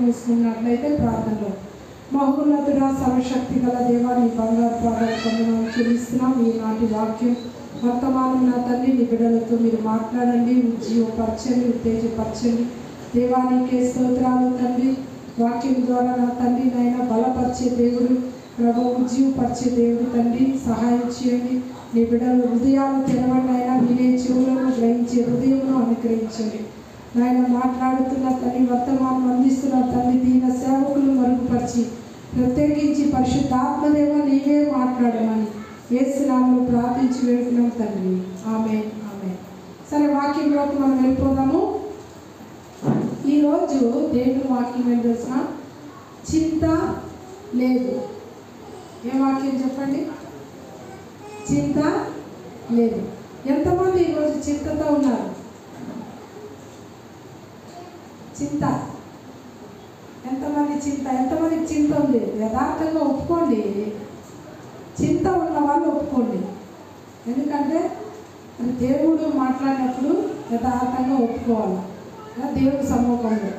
వేసుకున్నట్లయితే ప్రార్థనలో మహోన్నతుడా సర్వశక్తి గల దేవా నీ బంగారు పాదాలు కొందనాలు చెల్లిస్తున్నాం. ఈనాటి వాక్యం వర్తమానం నా తండ్రి నీ బిడ్డలతో మీరు మాట్లాడండి, ఉజ్జీవపరచండి, ఉత్తేజపరచండి. దేవానికే స్తోత్రాలు తండ్రి. వాక్యం ద్వారా నా తండ్రి నాయన బలపరిచే దేవుడు, ప్రభు ఉజ్జీవపరిచే దేవుడు తండ్రి సహాయం చేయండి. నీ బిడ్డలు హృదయాలు తెరవండి అయినా వినే చెవులను గ్రహించే హృదయమును అనుగ్రహించండి నాయన. మాట్లాడుతున్న తండ్రి వర్తమానం అందిస్తున్న తండ్రి దీన సేవకులు మరుగుపరిచి ప్రత్యేకించి పరిశుద్ధాత్మదేవ నీవే మాట్లాడమని యేసు నామములో ప్రార్థించి వేడుకున్నాం తండ్రి. ఆమేన్ ఆమేన్. సరే వాక్యంలోకి మనం వెళ్ళిపోదాము. ఈరోజు దేవుని వాక్యం ఏం తెలిసిన చింత లేదు. ఏ వాక్యం చెప్పండి? చింత లేదు. ఎంతమంది ఈరోజు చింతతో ఉన్నారు? చింత ఎంతమందికి చింత ఉంది? యథార్థంగా ఒప్పుకోండి. చింత ఉన్న వాళ్ళు ఒప్పుకోండి. ఎందుకంటే అది దేవుడు మాట్లాడినప్పుడు యథార్థంగా ఒప్పుకోవాలి. దేవుడి సమ్మూఖంలో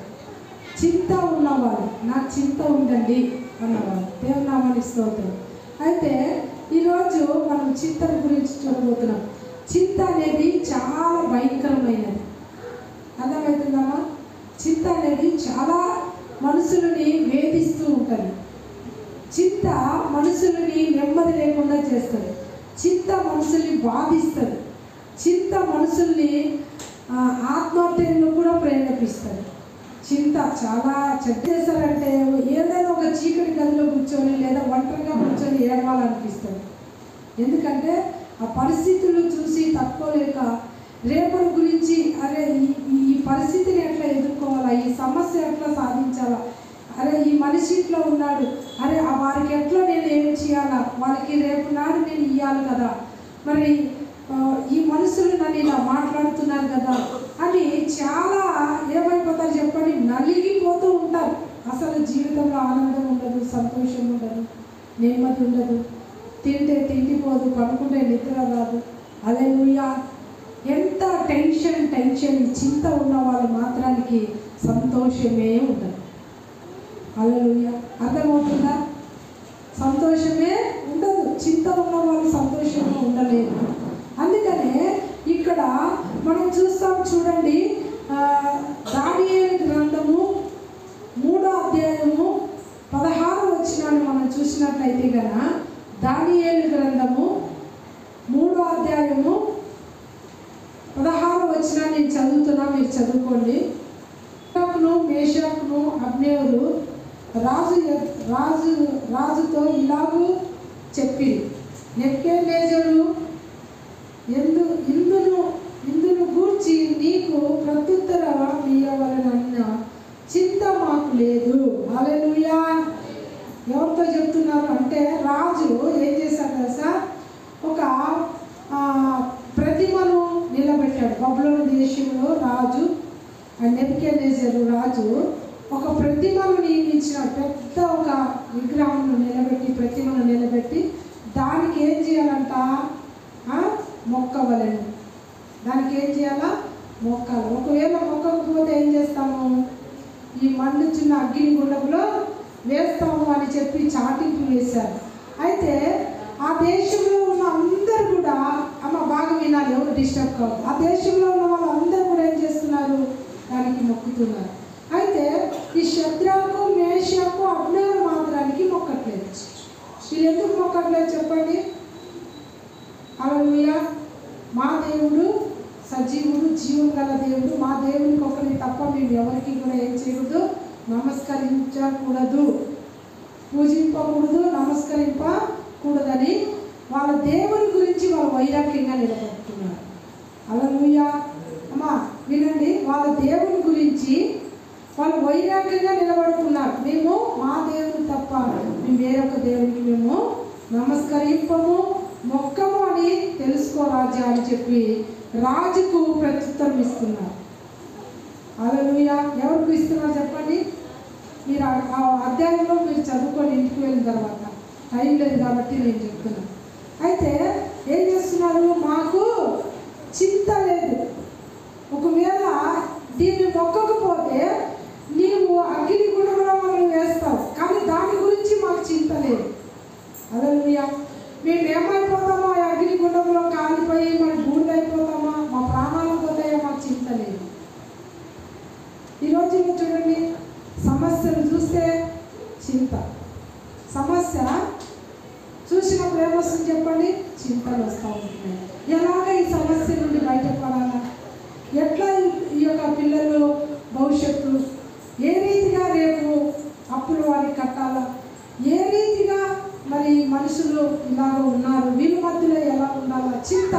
చింత ఉన్నవాళ్ళు, నాకు చింత ఉందండి అన్నవాళ్ళు దేవుని నామానికి స్తోత్రం. అయితే ఈరోజు మనం చింతన గురించి చూడబోతున్నాం. చింత అనేది చాలా భయంకరమైనది. అర్థమవుతుందమ్మా? చింత అనేది చాలా మనుషులని వేధిస్తూ ఉంటుంది. చింత మనుషులని నెమ్మది లేకుండా చేస్తుంది. చింత మనుషుల్ని బాధిస్తుంది. చింత మనుషుల్ని ఆత్మహత్యలను కూడా ప్రేరేపిస్తుంది. చింత చాలా చెడ్డ చేస్తారంటే ఏదైనా ఒక చీకటి గదిలో కూర్చొని లేదా ఒంటరిగా కూర్చొని ఏడవాలనిపిస్తుంది. ఎందుకంటే ఆ పరిస్థితులు చూసి తట్టుకోలేక రేపటి గురించి అరే ఈ పరిస్థితిని ఎట్లా ఎదుర్కోవాలా, ఈ సమస్య ఎట్లా సాధించాలా, అరే ఈ మనిషి ఇట్లా ఉన్నాడు, అరే వారికి ఎట్లా నేను ఏం చేయాలా, వాళ్ళకి రేపు నాడు నేను ఇవ్వాలి కదా, మరి ఈ మనుషులు నన్ను ఇలా మాట్లాడుతున్నారు కదా అని చాలా ఏమైపోతారు చెప్పండి, నలిగిపోతూ ఉంటారు. అసలు జీవితంలో ఆనందం ఉండదు, సంతోషం ఉండదు, నెమ్మది ఉండదు. తింటే తిండిపోదు, పడుకుంటే నిద్ర రాదు. హల్లెలూయా. ఎంత టెన్షన్ చింత ఉన్న వాళ్ళు మాత్రానికి సంతోషమే ఉండదు. హల్లెలూయా. అర్థమవుతుందా? సంతోషమే ఉండదు. చింత ఉన్న వాళ్ళు సంతోషంగా ఉండలేదు. అందుకనే ఇక్కడ మనం చూస్తాం చూడండి, దానియేలు గ్రంథము 3వ అధ్యాయము 16వ వచనాన్ని మనం చూసినట్లయితే గన దానియేలు గ్రంథము 3వ అధ్యాయము 16వ వచనాన్ని నేను చదువుతున్నా, మీరు చదువుకోండి. మేషాకును అబ్నేరు రాజుతో ఇలాగూ చెప్పి, నెబుకద్నెజరు ఇందును గూర్చి నీకు ప్రత్యుత్తరం ఇయ్యవలెనన్న చింత మాకు లేదు. హల్లెలూయా. ఎవరితో చెప్తున్నారు అంటే రాజు ఏం చేశాడు తెలుసా? ఒక ప్రతిమను నిలబెట్టాడు. బబులోను దేశంలో రాజు నెబుకద్నెజరు రాజు ఒక ప్రతిమను నియమించిన, పెద్ద ఒక విగ్రహంను నిలబెట్టి ప్రతిమను నిలబెట్టి దానికి ఏం చేయాలంట? మొక్కవలెను. దానికి ఏం చేయాలా? మొక్కాలి. ఒకవేళ మొక్కకపోతే ఏం చేస్తాము? ఈ మండుచున్న అగ్ని గుండంలో వేస్తాము అని చెప్పి చాటింపు వేశారు. అయితే ఆ దేశంలో ఉన్న అందరూ కూడా, అమ్మ బాగా వినాలి, ఎవరు డిస్టర్బ్ కాదు. ఆ దేశంలో ఉన్న వాళ్ళందరూ కూడా ఏం చేస్తున్నారు? దానికి మొక్కుతున్నారు. అయితే ఈ శద్రకు మేషకు అబ్నేరు మాత్రానికి మొక్కట్లేదు. వీళ్ళు ఎందుకు మొక్కట్లేదు చెప్పండి? హల్లెలూయా. మా దేవుడు సజీవుడు, జీవం గల దేవుడు. మా దేవునికి ఒకరిని తప్ప మేము ఎవరికి కూడా ఏం చేయకూడదు, నమస్కరించకూడదు, పూజింపకూడదు, నమస్కరింపకూడదని వాళ్ళ దేవుని గురించి వాళ్ళు వైరాగ్యంగా నిలబడుతున్నారు. హల్లెలూయా. అమ్మా వినండి, వాళ్ళ దేవుని గురించి వాళ్ళు వైరాగ్యంగా నిలబడుతున్నారు. మేము మా దేవుని తప్ప మేము వేరొక దేవునికి మేము నమస్కరింపము, మొక్కము అని తెలుసుకో రాజా అని చెప్పి రాజుకు ప్రత్యుత్తరం ఇస్తున్నారు. హల్లెలూయా. ఎవరికి ఇస్తున్నారు చెప్పండి? మీరు ఆ అధ్యాయంలో మీరు చదువుకొని ఇంటికి వెళ్ళిన తర్వాత, టైం లేదు కాబట్టి నేను చెప్తున్నాను. అయితే ఏం చేస్తున్నారు? మాకు చింత లేదు. ఒకవేళ దీన్ని మొక్కకపోతే నీవు అగ్ని గుణం హల్లెలూయా. మేము ఏమైపోతామో ఆ అగ్నిగుండంలో కాలిపోయి మన బూడిదైపోతామా, మా ప్రాణాలు పోతాయో మాకు చింత లేదు. ఈరోజు చూడండి, సమస్యలు చూస్తే చింత, సమస్య చూసినప్పుడు ఏమొస్తుంది చెప్పండి, చింతలు వస్తూ ఉంటున్నాయి. ఎలాగ ఈ సమస్య నుండి బయటపడాలా, ఎట్లా ఈ యొక్క పిల్లలు భవిష్యత్తు, ఏ రీతిగా రేపు అప్పులు వారికి కట్టాలా, ఏ రీతిగా మరి మనుషులు ఇలాగ ఉన్నారు, వీళ్ళ మధ్యలో ఎలా ఉండాలా, చింత,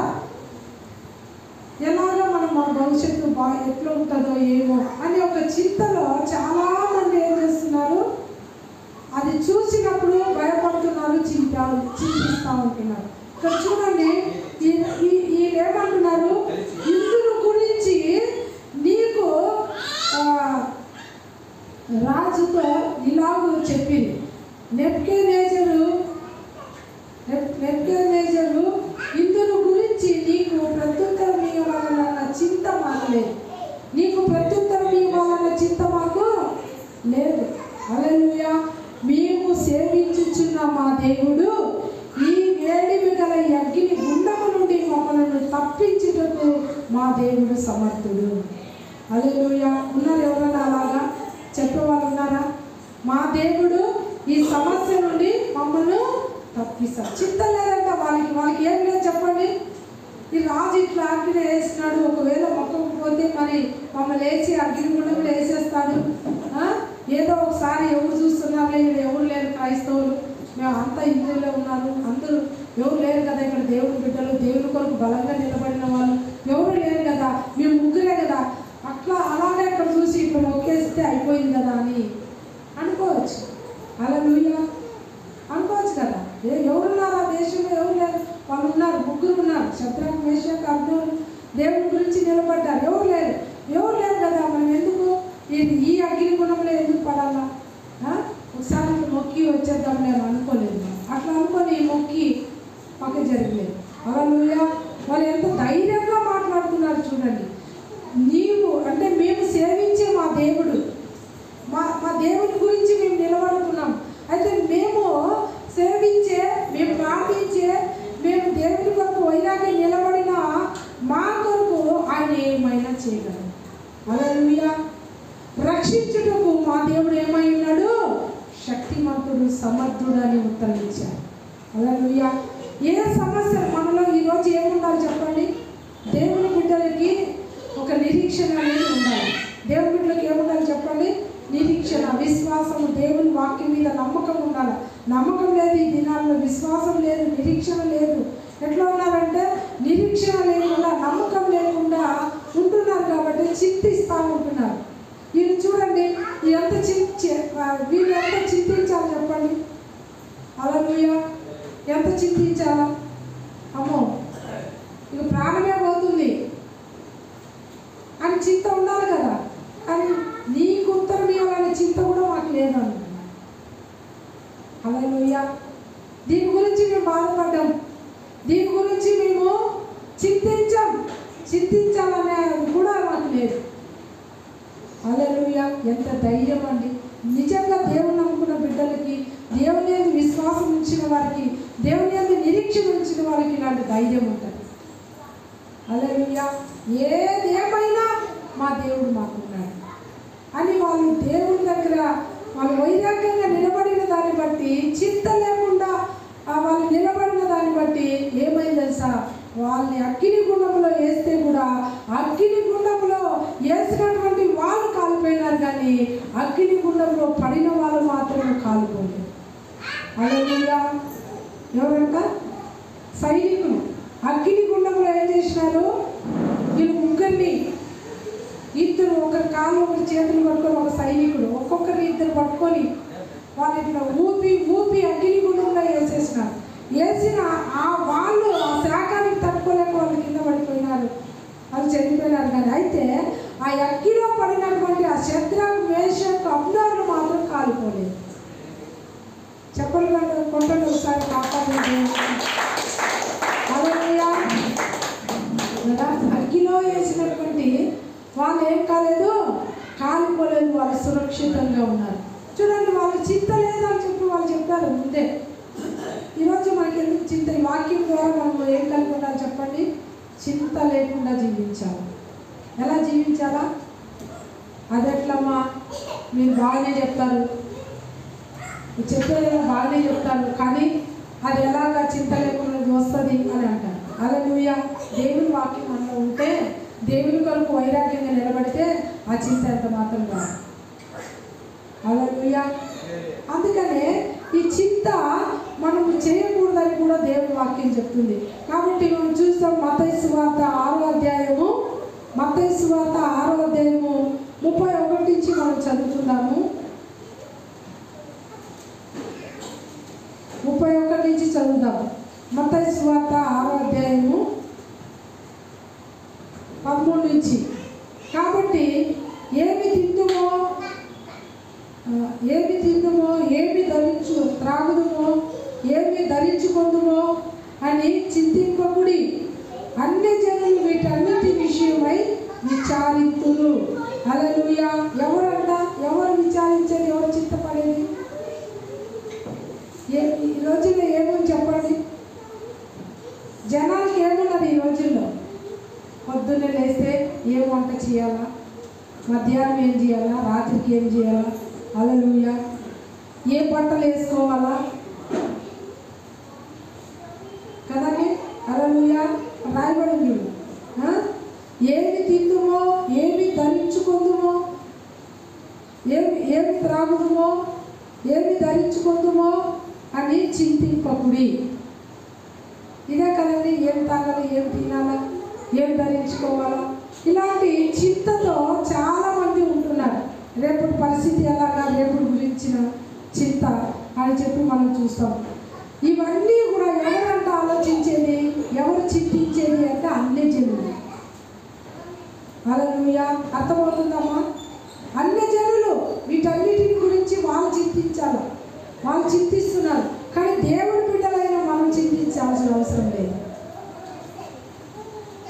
ఎలాగో మన భవిష్యత్తు ఎట్లా ఉంటుందో ఏమో అని ఒక చింతలో చాలామంది ఏం చేస్తున్నారు, అది చూసినప్పుడు భయపడుతున్నారు, చింతిస్తూ ఉంటున్నారు. ఇక్కడ చూడండి, వీళ్ళు ఏమంటున్నారు, ఇందును గురించి నీకు రాజుతో ఇలాగూ చెప్పింది. నెబ్కద్నెజరు ఇందును గురించి నీకు ప్రత్యుత్తరం ఇవ్వాలన్న చింత మాకు లేదు, నీకు ప్రత్యుత్తరం ఇవ్వాలన్న చింత మాకు లేదు. హల్లెలూయా. మేము సేవించుచున్న మా దేవుడు ఈ వేడిమి గల అగ్ని గుండము నుండి మమ్మల్ని తప్పించుటకు మా దేవుడు సమర్థుడు. హల్లెలూయా. ఉన్నారు ఎవరన్నా అలాగా చెప్పేవాళ్ళు ఉన్నారా? మా దేవుడు ఈ సమస్య నుండి మమ్మల్ని తప్పిస్తారు. చింత లేదంట వాళ్ళకి ఏం లేదు చెప్పండి. ఈ రాజు ఇట్లా అగ్ని వేసినాడు, ఒకవేళ మొక్కకపోతే మరి మమ్మల్ని వేసి అగ్నిగుండంలో వేసేస్తాడు, ఏదో ఒకసారి ఎవరు చూస్తున్నారు, ఎవరు లేరు క్రైస్తవులు, మేము అంతా హిందువులే ఉన్నారు, అందరూ ఎవరు లేరు కదా ఇక్కడ, దేవుని బిడ్డలు దేవుని కొరకు బలంగా నిలబడిన వాళ్ళు ఎవరు లేరు కదా, మేము ముగ్గురే కదా, అట్లా అలాగే ఇక్కడ చూసి ఇక్కడ మొక్కేస్తే అయిపోయింది కదా అని అనుకోవచ్చు. హల్లెలూయా అనుకోవచ్చు కదా. ఎవరున్నారు ఆ దేశంలో, ఎవరు లేరు, వాళ్ళు ఉన్నారు, ముగ్గురు ఉన్నారు, శద్రక్ మేషక్ అబ్దెనగో దేవుని గురించి నిలబడ్డారు, ఎవరు లేరు కదా, మనం ఎందుకు ఈ అగ్నిగుండంలో ఎందుకు పడాలా, ఒకసారి మొక్కి వచ్చేద్దాం నేను అనుకోలేదు. అట్లా అనుకొని మొక్కి పక్క జరగలేదు. హల్లెలూయా. వాళ్ళు ఎంత ధైర్యంగా మాట్లాడుతున్నారు చూడండి. నీవు అంటే మేము సేవించే మా దేవుడు, మా దేవుని గురించి మేము నిలబడుతున్నాం. అయితే మేము సేవించే, మేము ప్రార్థించే, మేము దేవుని కొరకు వైరాగ్య నిలబడిన మా కొరకు ఆయన ఏమైనా చేయగలరు. హల్లెలూయా. రక్షించుటకు మా దేవుడు ఏమై ఉన్నాడు, శక్తిమంతుడు, సమర్థుడు అని ఉత్తరం ఇచ్చారు. హల్లెలూయా. ఏ సమస్య మనలో ఈరోజు ఏముండాలి చెప్పండి, దేవుని బిడ్డలకి ఒక నిరీక్షణ అనేది ఉండాలి. దేవుని బిడ్డలకి ఏముండాలి చెప్పండి, నిరీక్షణ, విశ్వాసము, దేవుని వాక్యం మీద నమ్మకం ఉండాలి. నమ్మకం లేదు ఈ దినాల్లో, విశ్వాసం లేదు, నిరీక్షణ లేదు. ఎట్లా ఉన్నారంటే నిరీక్షణ లేకుండా, నమ్మకం లేకుండా ఉంటున్నారు కాబట్టి చింతిస్తూ ఉంటున్నారు. వీళ్ళు చూడండి, వీళ్ళు ఎంత చింతించాలి చెప్పండి. హల్లెలూయా. ఎంత చింతించాలా, అమ్మో ఇక ప్రాణమే పోతుంది అని చింత ఉండాలి కదా. కానీ నీకు ఉత్తరం ఇవ్వాలనే చింత కూడా మాకు లేదు అంటున్నాను. హల్లెలూయా. దీని గురించి మేము బాధపడ్డాం, దీని గురించి మేము చింతించాలనే కూడా మాకు లేదు. హల్లెలూయా. ఎంత ధైర్యం అండి నిజంగా. దేవుని నమ్ముకున్న బిడ్డలకి, దేవుని యందు విశ్వాసం ఉంచిన వారికి, దేవుని యందు నిరీక్షణ ఉంచిన వారికి ఇలాంటి ధైర్యం ఉంటుంది. హల్లెలూయా. ఏదేమైనా మా దేవుడు మాకున్నాడు అని వాళ్ళు దేవుని దగ్గర వాళ్ళు వైరాగ్యంగా నిలబడిన దాన్ని బట్టి, చింత లేకుండా వాళ్ళు నిలబడిన దాన్ని బట్టి ఏమైంది తెలుసా, వాళ్ళని అగ్నిగుండంలో వేస్తే కూడా అగ్నిగుండంలో వేసినటువంటి వాళ్ళు కాలిపోయినారు, కానీ అగ్నిగుండంలో పడిన వాళ్ళు మాత్రం కాలిపోలేదు. హల్లెలూయా. ఎవరంట, సైనికులు. అగ్నిగుండంలో ఏం చేసినారు, వీళ్ళు ముగ్గురిని, ఇద్దరు, ఒకరి కాళ్ళు ఒకరి చేతులు పట్టుకొని, ఒక సైనికుడు ఒక్కొక్కరిని ఇద్దరు పట్టుకొని వాళ్ళు ఇట్లా ఊపి అగ్నిగుండంలో వేసేసినారు. వేసిన వాళ్ళు ఆ శాఖానికి తట్టుకోలేక వాళ్ళు కింద పడిపోయినారు, వాళ్ళు చనిపోయినారు. కానీ అయితే ఆ అగ్గిలో పడినటువంటి ఆ శద్రక్ మేషక్ అబ్దెనగోలు మాత్రం కాలిపోలేదు. చెప్పండి కొట్టండి ఒకసారి, కాపాడండి. హల్లెలూయా. అగ్గిలో వేసినటువంటి వాళ్ళు ఏం కాలేదు, కాలిపోలేదు, వాళ్ళు సురక్షితంగా ఉన్నారు. చూడండి, వాళ్ళు చింత లేదని చెప్పి వాళ్ళు చెప్పారు ముందే. ఈరోజు చింత, ఈ వాక్యం ద్వారా మనం ఏం కలిగి ఉండాలి చెప్పండి? చింత లేకుండా జీవించాలి. ఎలా జీవించాలా? అది ఎట్లమ్మా? మీరు బాగానే చెప్తారు, చెప్పేది బాగానే చెప్తారు, కానీ అది ఎలాగా చింత లేకుండా వస్తుంది అని అంటారు. హల్లెలూయా. దేవుని వాక్యం మనలో ఉంటే, దేవుని కొరకు వైరాగ్యంగా నిలబడితే ఆ చింత ఎంత మాత్రం కాదు. హల్లెలూయా. అందుకనే ఈ చింత మనం చేయకూడదని కూడా దేవుని వాక్యం చెప్తుంది. కాబట్టి మనం చూస్తాం మత్తయి సువార్త 6వ అధ్యాయము, మత్తయి సువార్త 6వ అధ్యాయము 31 నుంచి మనం చదువుకుందాము. 31 నుంచి చదువుదాము. మత్తయి సువార్త 6వ అధ్యాయము 13 నుంచి. కాబట్టి ఏమి తిందుమో, ఏమి త్రాగుదుమో, ఏమి ధరించుకుందుమో అని చింతింపకుడి. అన్ని జనులు వీటన్నిటి విషయమై విచారింతురు. హల్లెలూయా. ఎవరంట? ఎవరు విచారించేది? ఎవరు చింతపడేది? ఈ రోజుల్లో ఏమని చెప్పండి? జనాలకి ఏమున్నది ఈ రోజుల్లో? పొద్దున్నే లేస్తే ఏం వంట చేయాలా, మధ్యాహ్నం ఏం చేయాలా, రాత్రికి ఏం చేయాలా, హల్లెలూయా, ఏ బట్టలు వేసుకోవాలా కదండి, హల్లెలూయా, రాయబడింది. ఏమి తిందుమో, ఏమి ధరించుకుందుమో, ఏమి త్రాగుదుమో, ఏమి ధరించుకుందుమో అని చింతింపకుడి. ఇదే కదండి. ఏం తాగాలి, ఏం తినాలా, ఏం ధరించుకోవాలా, ఇలాంటి చింతతో చాలామంది ఉంటున్నారు. రేపటి పరిస్థితి ఎలాగా, రేపటి గురించిన చింత అని చెప్పి మనం చూస్తాం. ఇవన్నీ కూడా ఎవరంట ఆలోచించేది, ఎవరు చింతించేది అంటే అన్ని జనులు. హల్లెలూయా. అర్థమవుతుందమ్మా? అన్ని జనులు వీటన్నిటిని గురించి వాళ్ళు చింతించాలి, వాళ్ళు చింతిస్తున్నారు. కానీ దేవుని బిడ్డలైన మనం చింతించాల్సిన అవసరం లేదు.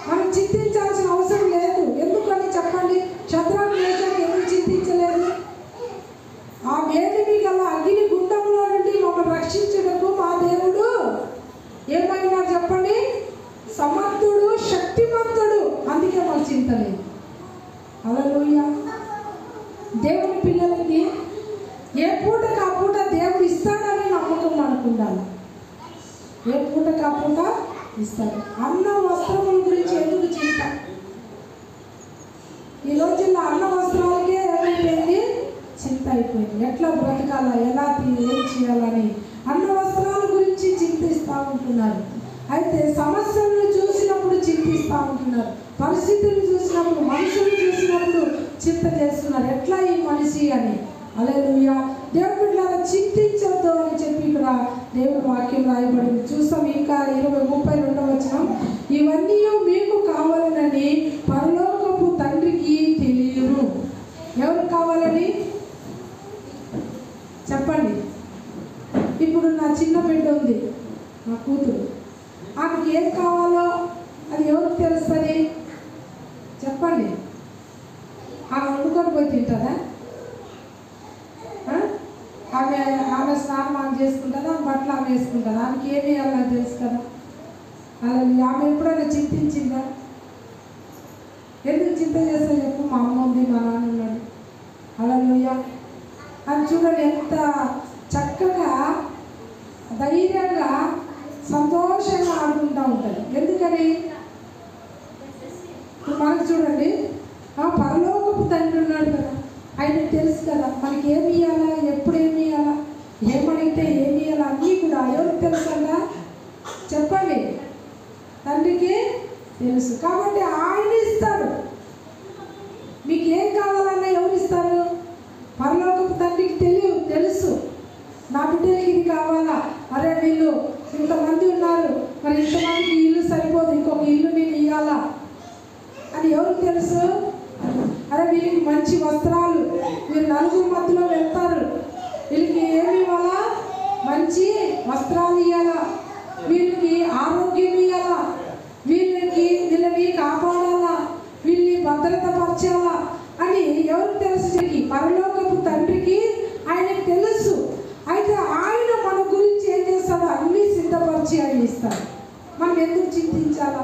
మనం చింతించాల్సిన అవసరం లేదు. ఎందుకని చెప్పండి? శద్రకు మేషాకు ఎందుకు చింతించలేదు? ఆ వేడిమి గల అగ్ని గుండంలో నుండి మమ్మల్ని రక్షించుటకు మా దేవుడు ఏమైనా చెప్పండి? సమర్థుడు, శక్తిమంతుడు. అందుకే మాకు చింత లేదు. హల్లెలూయా. దేవుని పిల్లలకి ఏ పూటకు ఆ పూట దేవుడు ఇస్తాడని నమ్మకం మనకు ఉండాలి. ఏ పూటకు ఆ పూట ఇస్తాడు. అన్న వస్త్రముల గురించి ఎందుకు చింత? ఈ రోజుల్లో అన్న వస్త్రాలకే ఏమైపోయింది? చింత అయిపోయింది. ఎట్లా బ్రతకాలా, ఎలా ఏం చేయాలని అన్న వస్త్రాల గురించి చింతిస్తూ ఉంటున్నారు. అయితే సమస్యలను చూసినప్పుడు చింతిస్తూ ఉంటున్నారు, పరిస్థితులు చూసినప్పుడు, మనుషులు చూసినప్పుడు చింత చేస్తున్నారు, ఎట్లా ఈ మనిషి అని. హల్లెలూయా. దేవుని బిడ్డలారా, చింతించొద్దు అని చెప్పి ఇక్కడ దేవుని వాక్యం రాయబడింది. చూస్తాం ఇంకా 32వ వచనం. ఇవన్నీ మీకు కావాలనని పరలోకపు తండ్రికి తెలియను. ఎవరు కావాలని చెప్పండి? ఇప్పుడు నా చిన్న బిడ్డ ఉంది, నా కూతురు. ఆమెకి ఏం కావాలో అది ఎవరికి తెలుస్తుంది చెప్పండి? ఆమె వండుకొని పోయి తింటుందా? ఆమె స్నానం చేసుకుంటుందా? బట్టలు ఆమె వేసుకుంటుందా? ఆమెకి ఏమి వేయాలని తెలుసు కదా. అలా ఆమె ఎప్పుడైనా చింతించిందా? ఎందుకు చింత చేస్తా చెప్పు? మా అమ్మ ఉంది, మా నాన్న ఉన్నాడు. హల్లెలూయా. అది చూడండి, ఎంత చక్కగా ధైర్యంగా సంతోషంగా ఆడుకుంటూ ఉంటుంది. ఎందుకని? మనకు చూడండి, పరలోకపు తండ్రి ఉన్నాడు కదా, ఆయనకు తెలుసు కదా మనకి ఏమి ఇవ్వాలా, ఎప్పుడు ఏమి ఇవ్వాలా, ఏమడిగితే ఏమి ఇవ్వాలా అన్నీ కూడా ఎవరికి తెలుసు కదా చెప్పండి? తండ్రికి తెలుసు. కాబట్టి ఆయన ఇస్తాడు. మీకు ఏం కావాలన్నా ఎవరు ఇస్తారు? పరలోకపు తండ్రికి తెలుసు. నా బిడ్డలకి ఇది కావాలా, అరే వీళ్ళు ఇంతమంది ఉన్నారు, మరి ఇంతమందికి ఇల్లు సరిపోదు, ఇంకొక ఇల్లు నేను ఇవ్వాలా అని ఎవరికి తెలుసు? అరే వీళ్ళకి మంచి వస్త్రాలు, వీళ్ళు నలుగురు మధ్యలో వెళ్తారు, వీళ్ళకి ఏమి ఇవ్వాలా? మంచి వస్త్రాలు ఇవ్వాలా, వీళ్ళకి ఆరోగ్యం ఇవ్వాలా, వీళ్ళని కాపాడాలా, వీళ్ళని భద్రతపరచాలా అని ఎవరికి తెలుసు? పరలోకపు తండ్రికి ఆయనకు తెలుసు. అయితే ఆయన మన గురించి ఏం చేస్తాడో అన్నీ సిద్ధపరచాలి. వచ్చి ఆయన ఇస్తాడు. మనం ఎందుకు చింతించాలా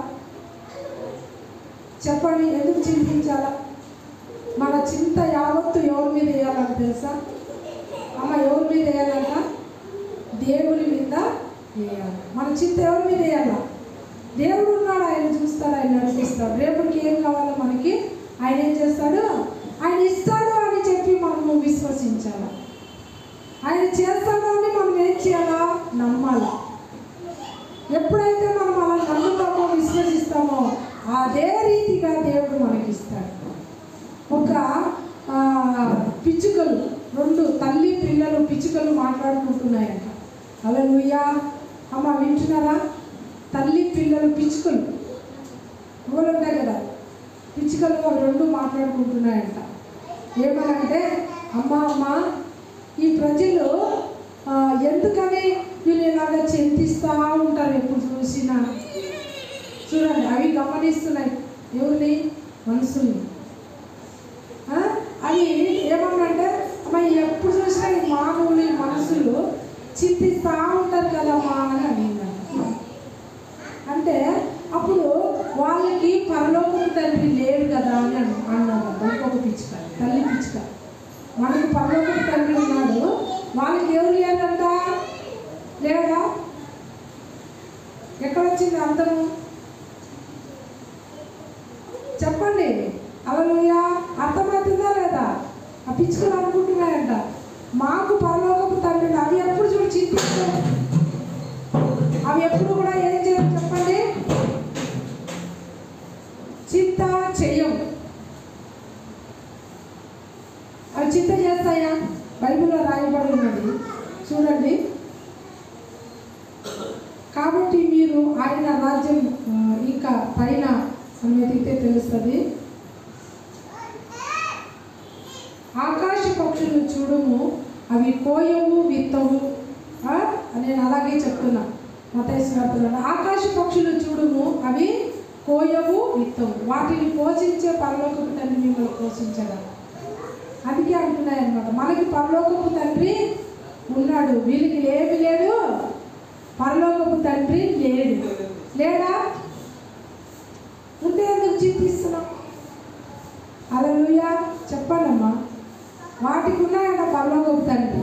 చెప్పండి? ఎందుకు చింతించాలా? మన చింత యావత్తు ఎవరి మీద వేయాలని తెలుసా అమ్మ? ఎవరి మీద వేయాలంట? దేవుని మీద వేయాలి. మన చింత ఎవరి మీద వేయాలా? దేవుడు ఉన్నాడు, ఆయన చూస్తాడు, ఆయన నడిపిస్తాడు. రేపటికి ఏం కావాలో మనకి ఆయన ఏం చేస్తాడు? ఆయన ఇస్తాడు అని చెప్పి మనము విశ్వసించాలి. ఆయన చేస్తాడు అని మనం ఏం చేయాలా? నమ్మాలి. ఎప్పుడైతే మనం అలా నమ్ముతామో, విశ్వసిస్తామో, అదే రీతిగా దేవుడు మనకి ఇస్తాడు. ఒక పిచ్చుకలు, 2 తల్లి పిల్లలు పిచ్చుకలు మాట్లాడుకుంటున్నాయంట. హల్లెలూయా అమ్మ, వింటున్నారా? తల్లి పిల్లలు పిచ్చుకలు ఊళ్ళు ఉంటాయి కదా, పిచ్చుకలు 2 మాట్లాడుకుంటున్నాయంట. ఏమనంటే, అమ్మ ఈ ప్రజలు ఎందుకని వీళ్ళు ఇలాగా చింతిస్తూ ఉంటారు ఎప్పుడు చూసినా? చూడండి, అవి గమనిస్తున్నాయి ఎవరిని? మనుషుల్ని. అవి ఏమన్నంటే, అమ్మ ఎప్పుడు చూసినా ఈ మానవులు, ఈ మనుషులు చింతిస్తూ ఉంటారు కదమ్మా అని అడిగిందంట. అంటే అప్పుడు వాళ్ళకి పరలోకపు తండ్రి లేడు కదా అని అన్నారు. ఇంకొక పిచ్చుక, తల్లి పిచ్చుక. మనకి పరలోకపు తండ్రి ఉన్నాడు, వాళ్ళకి ఎవరు లేదంట? లేడా? ఎక్కడొచ్చింది అర్థము? చెప్పండి. హల్లెలూయా. అర్థమవుతుందా లేదా? ఆ పిచ్చుకలు అనుకుంటున్నాయంట, మాకు పరలోకపు తండ్రి. అవి ఎప్పుడు చూడు చింతిస్తాయి. అవి ఎప్పుడు కూడా ఏం చేయరు చెప్పండి? చింత చెయ్యం. అవి చింత చేస్తాయా? బైబిల్లో రాయబడి ఉన్నది చూడండి. కాబట్టి మీరు ఆయన రాజ్యం ఇంకా పైన వెతికితే తెలుస్తుంది. ఆకాశ పక్షులు చూడుము, అవి కోయవు, విత్తవు. నేను అలాగే చెప్తున్నా మత్తయి సువార్తలో. ఆకాశ పక్షులు చూడుము, అవి కోయవు, విత్తవు, వాటిని పోషించే పరలోకపు తండ్రి మిమ్మల్ని పోషించగలరు. అందుకే అంటున్నాయి అన్నమాట, మనకి పరలోకపు తండ్రి ఉన్నాడు, వీళ్ళకి ఏమి లేడు? పరలోకపు తండ్రి లేడు. లేడా? ఉంటే ఎందుకు చింతిస్తున్నాం? హల్లెలూయా చెప్పండమ్మా. వాటికి ఉన్నాయన్న పరలోకపు తండ్రి,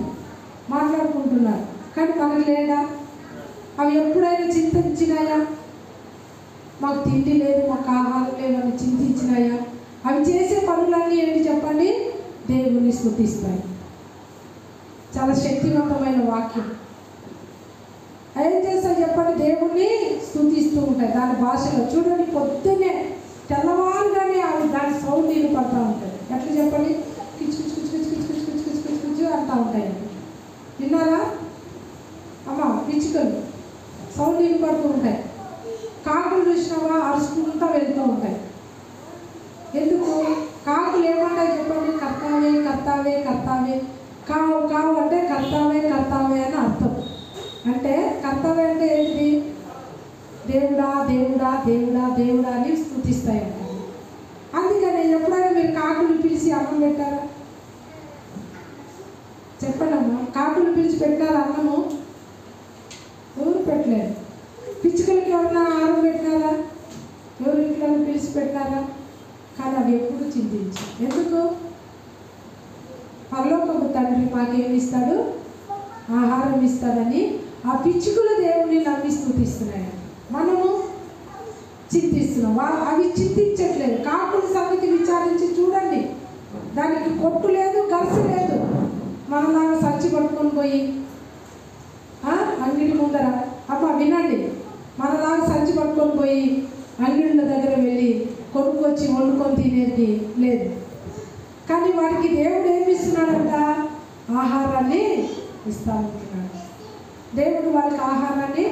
మాట్లాడుకుంటున్నారు, కానీ మనకి లేడా? అవి ఎప్పుడైనా చింతించినాయా? మాకు తిండి లేదు, మాకు ఆహారం లేదని చింతించినాయా? అవి చేసే పనులన్నీ ఏంటి చెప్పండి? దేవుని స్తుతిస్తాయి. చాలా శక్తివంతమైన వాక్యం. ఏం చేస్తాయి చెప్పండి? దేవుణ్ణి స్తుతిస్తూ ఉంటాయి. దాని భాషలో చూడండి, పొద్దున్నే తెల్లవారుగానే అవి దాని సౌండ్ పడుతూ ఉంటుంది. ఎట్లా చెప్పండి? కిచు కిచు కిచు కిచు కిచు కిచు కిచు కిచు కిచు అంటూ ఉంటాయి. విన్నారా అమ్మ? పిచ్చుకలు సౌండ్ పడుతూ ఉంటాయి. కాకులు చూసినావా? అరుచుకుంటూ వెళ్తూ ఉంటాయి. ఎందుకు? కాకులు ఏమంటాయి చెప్పండి? కర్తావే కర్తావే కర్తావే. కావు కావు అంటే కర్తావే కర్తావే అని అర్థం. అంటే కర్తావే అంటే ఏంటిది? దేవుడా దేవుడా దేవుడా దేవుడా అని స్తుతిస్తాయి అంటారు. అందుకని ఎప్పుడైనా మీరు కాకులు పిలిచి అన్నం పెట్టారా? చెప్పండమ్మా. కాకులు పిలిచి పెట్టారా అన్నము? ఎవరు పెట్టలేరు. పిచ్చుకలకి ఎవరన్నా ఆహారం పెట్టినారా? ఎవరు ఇంట్లో పిలిచి పెట్టారా? కానీ అవి ఎప్పుడు చింతించి. ఎందుకు? పరలోకపు తండ్రి మాకేమి ఇస్తాడు? ఆహారం ఇస్తాడని ఆ పిచ్చుకలు దేవుని నమ్మి స్తుతిస్తున్నాయి. మనము చింతిస్తున్నాం, అవి చింతించట్లేదు. కాకుల సంగతి విచారించి చూడండి, దానికి కొట్టు లేదు, గరుసు లేదు. మనలాగా సంచి పట్టుకొని పోయి అంగిడి ముందర, అమ్మ వినండి, మనలాగా సంచి పట్టుకొని పోయి అంగిళ్ళ దగ్గర వెళ్ళి కొనుక్కొచ్చి వండుకొని తినేది లేదు. కానీ వాడికి దేవుడు ఏమి ఇస్తున్నాడంట? ఆహారాన్ని ఇస్తూ ఉంటున్నాడు. దేవుడు వాళ్ళకి ఆహారాన్ని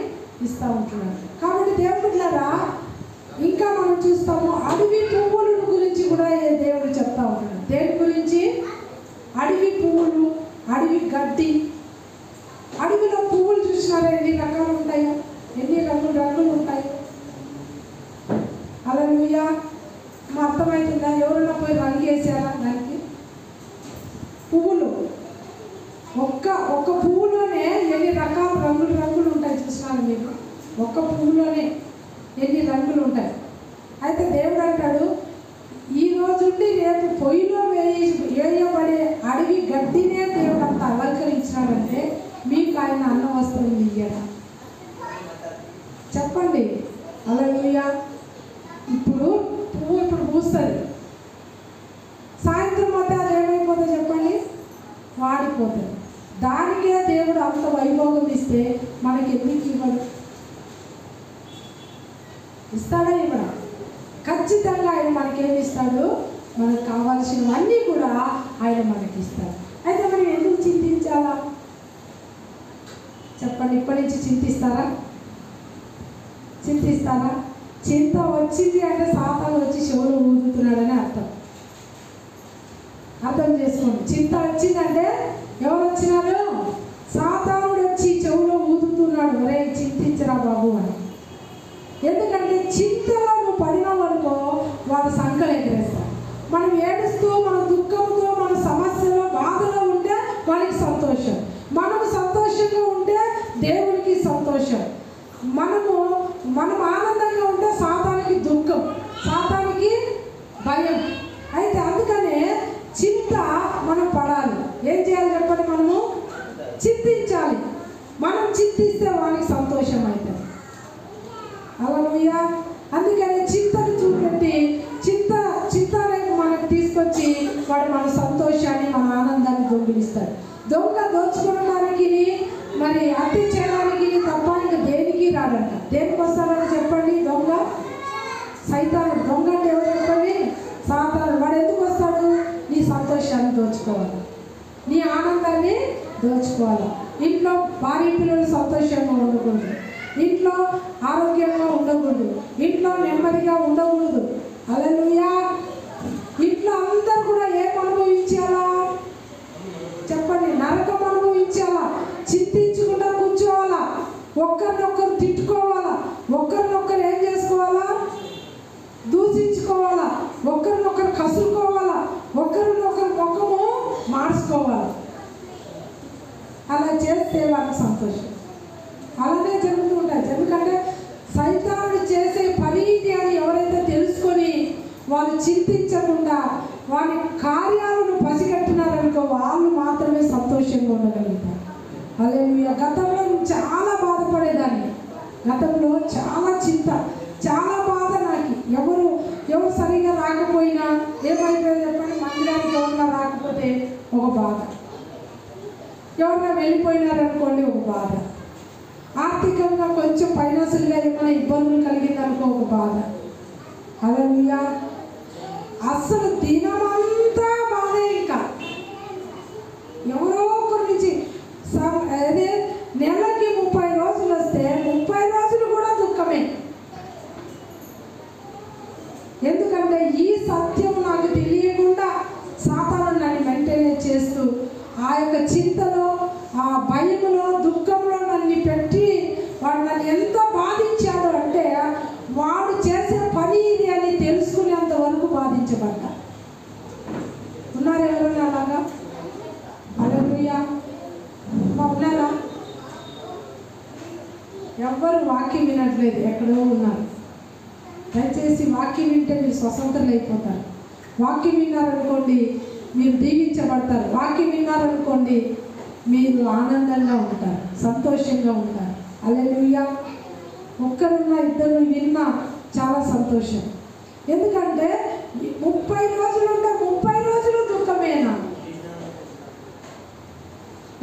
ఇస్తూ ఉంటున్నాడు. కాబట్టి దేవుడిలారా ఇంకా మనం చూస్తాము, అడవి పువ్వుల గురించి కూడా దేవుడు చెప్తా ఉంటున్నాడు. దేని గురించి? అడవి పువ్వులు, అడవి గడ్డి. అడవిలో పువ్వులు చూసినారా ఎన్ని రకాలు ఉంటాయో, ఎన్ని రంగులు ఉంటాయి. హల్లెలూయా. మా అర్థమవుతుందా? ఎవరైనా పోయి రంగు వేసారా దానికి? పువ్వులు ఒక్క పువ్వులోనే ఎన్ని రకాల రంగులు ఉంటాయి చూసినారు మీరు? ఒక్క పువ్వులోనే ఎన్ని రంగులు ఉంటాయి. అయితే దేవుడు అంటాడు, ఈ రోజుండి రేపు పొయ్యిలో వేయబడే అడవి గడ్డినే దేవుడు అంత అలంకరించినాడంటే మీకు ఆయన అన్న వస్త్రం ఇయ్యడా? చెప్పండి. హల్లెలూయా. ఇప్పుడు పువ్వు ఇప్పుడు పూస్తుంది, సాయంత్రం మధ్య అది ఏమైపోతుంది చెప్పండి? వాడిపోతుంది. దానికే దేవుడు అంత వైభోగం ఇస్తే మనకి ఎందుకు ఇవ్వడు? ఇస్తాడా? ఇవ్వడా? ఖచ్చితంగా ఆయన మనకేమి ఇస్తాడు? మనకు కావాల్సినవన్నీ కూడా ఆయన మనకి ఇస్తాడు. అయితే మనం ఎందుకు చింతించాలా చెప్పండి? ఇప్పటి నుంచి చింతిస్తారా? చింత వచ్చింది అంటే సాతాను వచ్చి చెవులు ఊదుతున్నాడని అర్థం చేసుకోండి. చింత వచ్చిందంటే ఎవరు వచ్చినారు? సాతానుడు వచ్చి చెవులో ఊదుతున్నాడు, ఒరే చింతించరా బాబు అని. ఎందుకంటే చింతలో నువ్వు పడినావనుకో వాళ్ళ సంకలు ఎగరేస్తారు. మనం ఏడుస్తూ మన దుఃఖంతో మన సమస్యలో బాధలో ఉంటే వాళ్ళకి సంతోషం, మనము సంతోషంగా ఉంటే దేవునికి సంతోషం. మనం ఆనందంగా ఉంటే సాతానికి దుఃఖం, సాతానికి భయం. అయితే అందుకనే చింత మనం పడాలి. ఏం చేయాలి చెప్పండి? మనము చింతించాలి. మనం చింతిస్తే వానికి సంతోషం అవుతుంది. హల్లెలూయా. అందుకని చింతను చూపెట్టి చింతనే మనకు తీసుకొచ్చి వాడు మన సంతోషాన్ని మన ఆనందాన్ని దొంగిలిస్తాడు. దొంగ దోచుకోవడానికి మరి హత్య చేయడానికి తప్ప ఇంకా దేనికి రాడంట. దేనికి వస్తాడని చెప్పండి? దొంగ సైతాను. దొంగ అంటే ఎవరు చెప్పండి? సాతాను. వాడు ఎందుకు వస్తాడు? నీ సంతోషాన్ని దోచుకోవాలి, నీ ఆనందాన్ని దోచుకోవాలి. ఇంట్లో భార్య పిల్లలు సంతోషంగా ఉండకూడదు, ఇంట్లో ఆరోగ్యంగా ఉండకూడదు, ఇంట్లో నెమ్మదిగా ఉండకూడదు. హల్లెలూయా. ఇంట్లో అందరూ కూడా ఏం అనుభవించాలా చెప్పండి? నరకం అనుభవించాలా? చింతించకుండా కూర్చోవాలా, ఒక్కరినొక్కరు తిట్టుకోవాలా, ఒక్కరినొక్కరు ఏం చేసుకోవాలా? దూషించుకోవాలా, ఒక్కరినొక్కరు కసురుకోవాలా, ఒకరినొకరు ముఖము మార్చుకోవాలి. అలా చేస్తే వాళ్ళకి సంతోషం. అలానే జరుగుతూ ఉంటుంది. ఎందుకంటే సైతానుడు చేసే పని ఇది అని ఎవరైతే తెలుసుకొని వాళ్ళు చింతించకుండా వారి కార్యాలను పసిగట్టినారనుకో వాళ్ళు మాత్రమే సంతోషంగా ఉండగలుగుతారు. హల్లెలూయా. గతంలో చాలా బాధపడేదాన్ని, గతంలో చాలా చింత, చాలా బాధ. నాకు ఎవరు సరిగా రాకపోయినా ఏమైపోయింది చెప్పండి? మందిరానికి ఎవరైనా రాకపోతే ఒక బాధ, ఎవరైనా వెళ్ళిపోయినారనుకోండి ఒక బాధ, ఆర్థికంగా కొంచెం ఫైనాన్షియల్గా ఏమైనా ఇబ్బందులు కలిగిందనుకో ఒక బాధ. హల్లెలూయా. అసలు దినమంతా బాధే. ఇంకా ఎవరో ఒకరి నుంచి అదే నెలకి 30 రోజులు వస్తే 30 రోజులు కూడా దుఃఖమే. ఎందుకంటే ఈ సత్యం నాకు తెలియకుండా సాతాను నన్ను మెయింటైన్ చేస్తూ ఆ యొక్క చింతలో, ఆ భయములో, దుఃఖంలో నన్ను పెట్టి వాడు నన్ను ఎంత బాధించాడు అంటే వాడు చేసే పని ఇది అని తెలుసుకునేంత వరకు బాధించబడ్డా. ఉన్నారు ఎవరైనా అలాగా? హల్లెలూయా. ఉన్నారా? ఎవ్వరు వాక్యం వినట్లేదు, ఎక్కడో ఉన్నారు. దయచేసి వాక్యం వింటే మీరు స్వతంత్రులు అయిపోతారు. వాక్యం విన్నారనుకోండి మీరు దీవించబడతారు. వాక్యం విన్నారనుకోండి మీరు ఆనందంగా ఉంటారు, సంతోషంగా ఉంటారు. హల్లెలూయా. ఒక్కరున్నా ఇద్దరు విన్నా చాలా సంతోషం. ఎందుకంటే 30 రోజులు ఉంటే 30 రోజులు దుఃఖమేనా?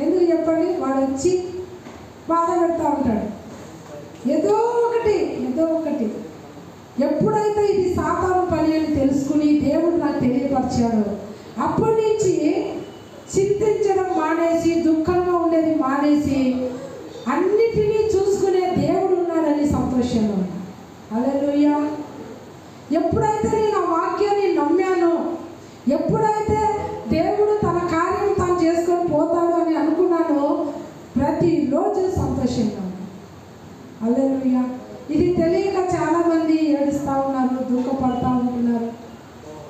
ఎందుకు చెప్పండి? వాడు వచ్చి బాధ పెడతా ఉంటాడు, ఏదో ఒకటి. ఎప్పుడైతే ఇది సాతాను పని అని తెలుసుకుని దేవుడు నాకు తెలియపరిచాడో అప్పటి నుంచి చింతించడం మానేసి, దుఃఖంగా ఉండేది మానేసి, అన్నిటినీ చూసుకునే దేవుడు ఉన్నాడని సంతోషంగా ఉన్నా. హల్లెలూయా. ఎప్పుడైతే నేను ఆ వాక్యాన్ని నమ్మానో, ఎప్పుడైతే దేవుడు తన కార్యం తాను చేసుకొని పోతాడు అని అనుకున్నానో ప్రతిరోజు సంతోషంగా ఉన్నాను. హల్లెలూయా. ఇది తెలియక చాలామంది ఏడుస్తూ ఉన్నారు, దుఃఖపడతా ఉంటున్నారు,